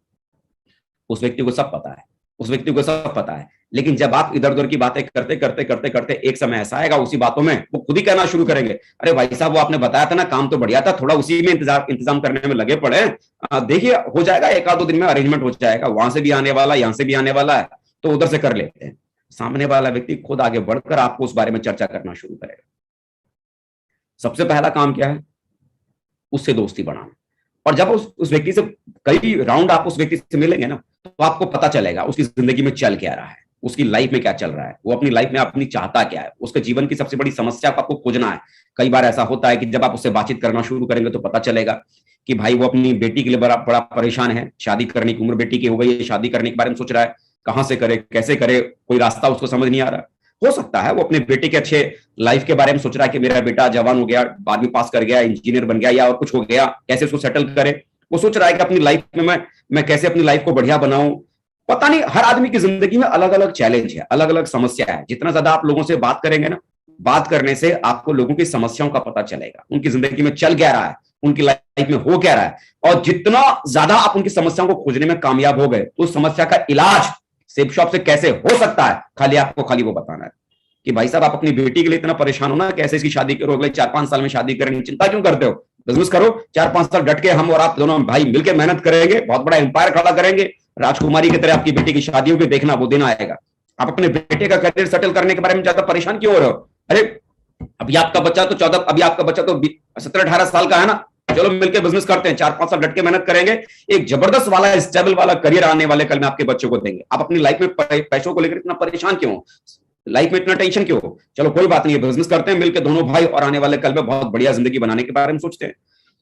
उस व्यक्ति को सब पता है, उस व्यक्ति को सब पता है। लेकिन जब आप इधर उधर की बातें करते करते करते करते एक समय ऐसा आएगा, उसी बातों में वो खुद ही कहना शुरू करेंगे, अरे भाई साहब वो आपने बताया था ना, काम तो बढ़िया था, थोड़ा उसी में इंतजाम करने में लगे पड़े, देखिए हो जाएगा, 1-2 दिन में अरेंजमेंट हो जाएगा, वहां से भी आने वाला, यहां से भी आने वाला है, तो उधर से कर लेते हैं। सामने वाला व्यक्ति खुद आगे बढ़कर आपको उस बारे में चर्चा करना शुरू करेगा। सबसे पहला काम क्या है? उससे दोस्ती बढ़ाना। और जब उस व्यक्ति से कई राउंड आप उस व्यक्ति से मिलेंगे ना, तो आपको पता चलेगा उसकी जिंदगी में चल क्या रहा है, उसकी लाइफ में क्या चल रहा है, वो अपनी लाइफ में अपनी चाहता क्या है, उसके जीवन की सबसे बड़ी समस्या को आपको खोजना है। कई बार ऐसा होता है कि जब आप उससे बातचीत करना शुरू करेंगे तो पता चलेगा कि भाई वो अपनी बेटी के लिए बड़ा परेशान है, शादी करने की उम्र बेटी की हो गई है, शादी करने के बारे में सोच रहा है, कहां से करे, कैसे करे, कोई रास्ता उसको समझ नहीं आ रहा। हो सकता है वो अपने बेटे के अच्छे लाइफ के बारे में सोच रहा है कि मेरा बेटा जवान हो गया, 12वीं पास कर गया, इंजीनियर बन गया या और कुछ हो गया, कैसे उसको सेटल करे। वो सोच रहा है कि अपनी लाइफ में मैं कैसे अपनी लाइफ को बढ़िया बनाऊं। पता नहीं, हर आदमी की जिंदगी में अलग अलग चैलेंज है, अलग अलग समस्या है। जितना ज्यादा आप लोगों से बात करेंगे ना, बात करने से आपको लोगों की समस्याओं का पता चलेगा, उनकी जिंदगी में चल क्या रहा है, उनकी लाइफ में हो क्या रहा है। और जितना ज्यादा आप उनकी समस्याओं को खोजने में कामयाब हो गए, तो उस समस्या का इलाज सेब शॉप से कैसे हो सकता है, खाली वो बताना है कि भाई साहब आप अपनी बेटी के लिए इतना परेशान हो ना, कैसे इसकी शादी करो, अगले 4-5 साल में शादी करनी, चिंता क्यों करते हो, बिजनेस करो, 4-5 साल डट के हम और आप दोनों भाई मिलकर मेहनत करेंगे, बहुत बड़ा एम्पायर खड़ा करेंगे, राजकुमारी की तरह आपकी बेटी की शादी होगी, देखना वो दिन आएगा। आप अपने बेटे का करियर सेटल करने के बारे में ज्यादा परेशान क्यों हो रहे हो? अरे अभी आपका बच्चा तो 17-18 साल का है ना, चलो मिलकर बिजनेस करते हैं, 4-5 साल डट के मेहनत करेंगे, एक जबरदस्त वाला स्टेबल वाला करियर आने वाले कल में आपके बच्चों को देंगे। आप अपनी लाइफ में पैसों को लेकर इतना परेशान क्यों हो, लाइफ में इतना टेंशन क्यों हो? चलो कोई बात नहीं, बिजनेस करते हैं मिलकर दोनों भाई, और आने वाले कल में बहुत बढ़िया जिंदगी बनाने के बारे में सोचते हैं।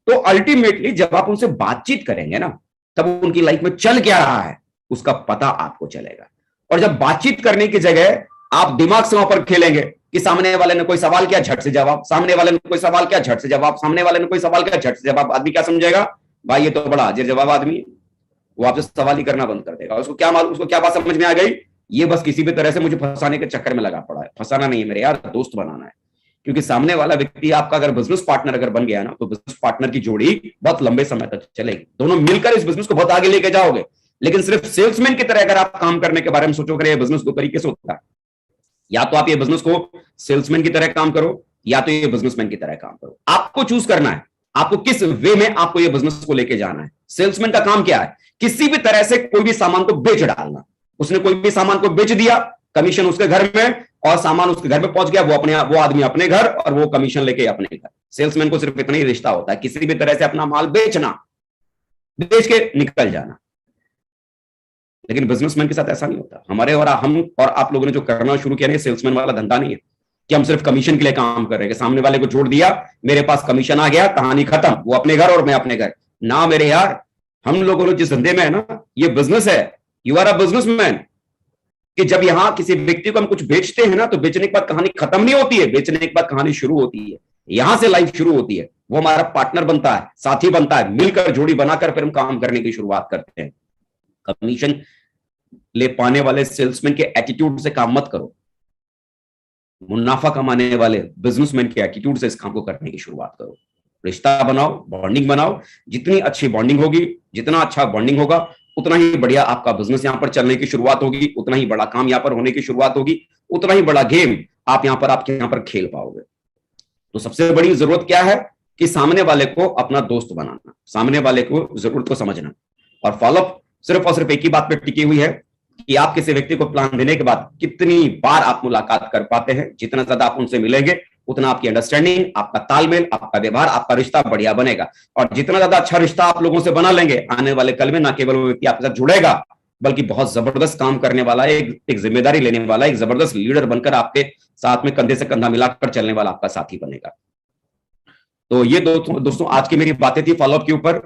तो अल्टीमेटली जब आप उनसे बातचीत करेंगे ना, तब उनकी लाइफ में चल क्या रहा है उसका पता आपको चलेगा। और जब बातचीत करने की जगह आप दिमाग से वहां पर खेलेंगे कि सामने वाले ने कोई सवाल किया, झट से जवाब, सामने वाले ने कोई सवाल किया, झट से जवाब, सामने वाले ने कोई सवाल किया, झट से जवाब, आदमी क्या समझेगा, भाई ये तो बड़ा हाजिर जवाब आदमी है, वो आपसे सवाल ही करना बंद कर देगा। उसको क्या मालूम, उसको क्या बात समझ में आ गई, ये बस किसी भी तरह से मुझे फंसाने के चक्कर में लगा पड़ा है। फंसाना नहीं है मेरे यार, दोस्त बनाना है। क्योंकि सामने वाला व्यक्ति आपका अगर बिजनेस पार्टनर अगर बन गया ना, तो बिजनेस पार्टनर की जोड़ी बहुत लंबे समय तक चलेगी, दोनों मिलकर इस बिजनेस को बहुत आगे लेके जाओगे। लेकिन सिर्फ सेल्समैन की तरह अगर आप काम करने के बारे में सोचोगे, बिजनेस दो तरीके से होता है, या तो आप ये बिजनेस को सेल्समैन की तरह काम करो, या तो ये बिजनेसमैन की तरह काम करो। आपको चूज करना है, आपको किस वे में आपको ये बिजनेस को लेके जाना है। सेल्समैन का काम क्या है, किसी भी तरह से कोई भी सामान को बेच डालना। उसने कोई भी सामान को बेच दिया, कमीशन उसके घर में, और सामान उसके घर में पहुंच गया, वो आदमी अपने घर, और वो कमीशन लेके अपने घर। सेल्समैन को सिर्फ इतना ही रिश्ता होता है, किसी भी तरह से अपना माल बेचना, बेच के निकल जाना। लेकिन बिजनेसमैन के साथ ऐसा नहीं होता। हमारे और हम और आप लोगों ने जो करना शुरू किया है, सेल्समैन वाला धंधा नहीं है कि हम सिर्फ कमीशन के लिए काम कर रहे हैं, सामने वाले को जोड़ दिया, मेरे पास कमीशन आ गया, कहानी खत्म, वो अपने घर और मैं अपने घर। ना मेरे यार, हम लोगों ने जिस धंधे में है ना, ये बिजनेस है, यू आर अ बिजनेसमैन। कि जब यहां किसी व्यक्ति को हम कुछ बेचते हैं ना, तो बेचने के बाद कहानी खत्म नहीं होती है, बेचने के बाद कहानी शुरू होती है, यहां से लाइफ शुरू होती है। वो हमारा पार्टनर बनता है, साथी बनता है, मिलकर जोड़ी बनाकर फिर हम काम करने की शुरुआत करते हैं। कमीशन ले पाने वाले सेल्समैन के एटीट्यूड से काम मत करो, मुनाफा कमाने वाले बिजनेसमैन के एटीट्यूड से इस काम को करने की शुरुआत करो। रिश्ता बनाओ, बॉन्डिंग बनाओ। जितनी अच्छी बॉन्डिंग होगी, जितना अच्छा बॉन्डिंग होगा, उतना ही बढ़िया आपका बिजनेस यहां पर चलने की शुरुआत होगी, उतना ही बड़ा काम यहां पर होने की शुरुआत होगी, उतना ही बड़ा गेम आपके यहां पर खेल पाओगे। तो सबसे बड़ी जरूरत क्या है कि सामने वाले को अपना दोस्त बनाना, सामने वाले को जरूरत को समझना। और फॉलोअप सिर्फ और सिर्फ एक ही बात पे टिकी हुई है कि आप किसी व्यक्ति को प्लान देने के बाद कितनी बार आप मुलाकात कर पाते हैं। जितना ज्यादा आप उनसे मिलेंगे, उतना आपकी अंडरस्टैंडिंग, आपका तालमेल, आपका व्यवहार, आपका रिश्ता बढ़िया बनेगा। और जितना ज्यादा अच्छा रिश्ता आप लोगों से बना लेंगे, आने वाले कल में ना केवल वो व्यक्ति आपके साथ जुड़ेगा, बल्कि बहुत जबरदस्त काम करने वाला, एक जिम्मेदारी लेने वाला, एक जबरदस्त लीडर बनकर आपके साथ में कंधे से कंधा मिलाकर चलने वाला आपका साथी बनेगा। तो ये दोस्तों आज की मेरी बातें थी फॉलोअप के ऊपर।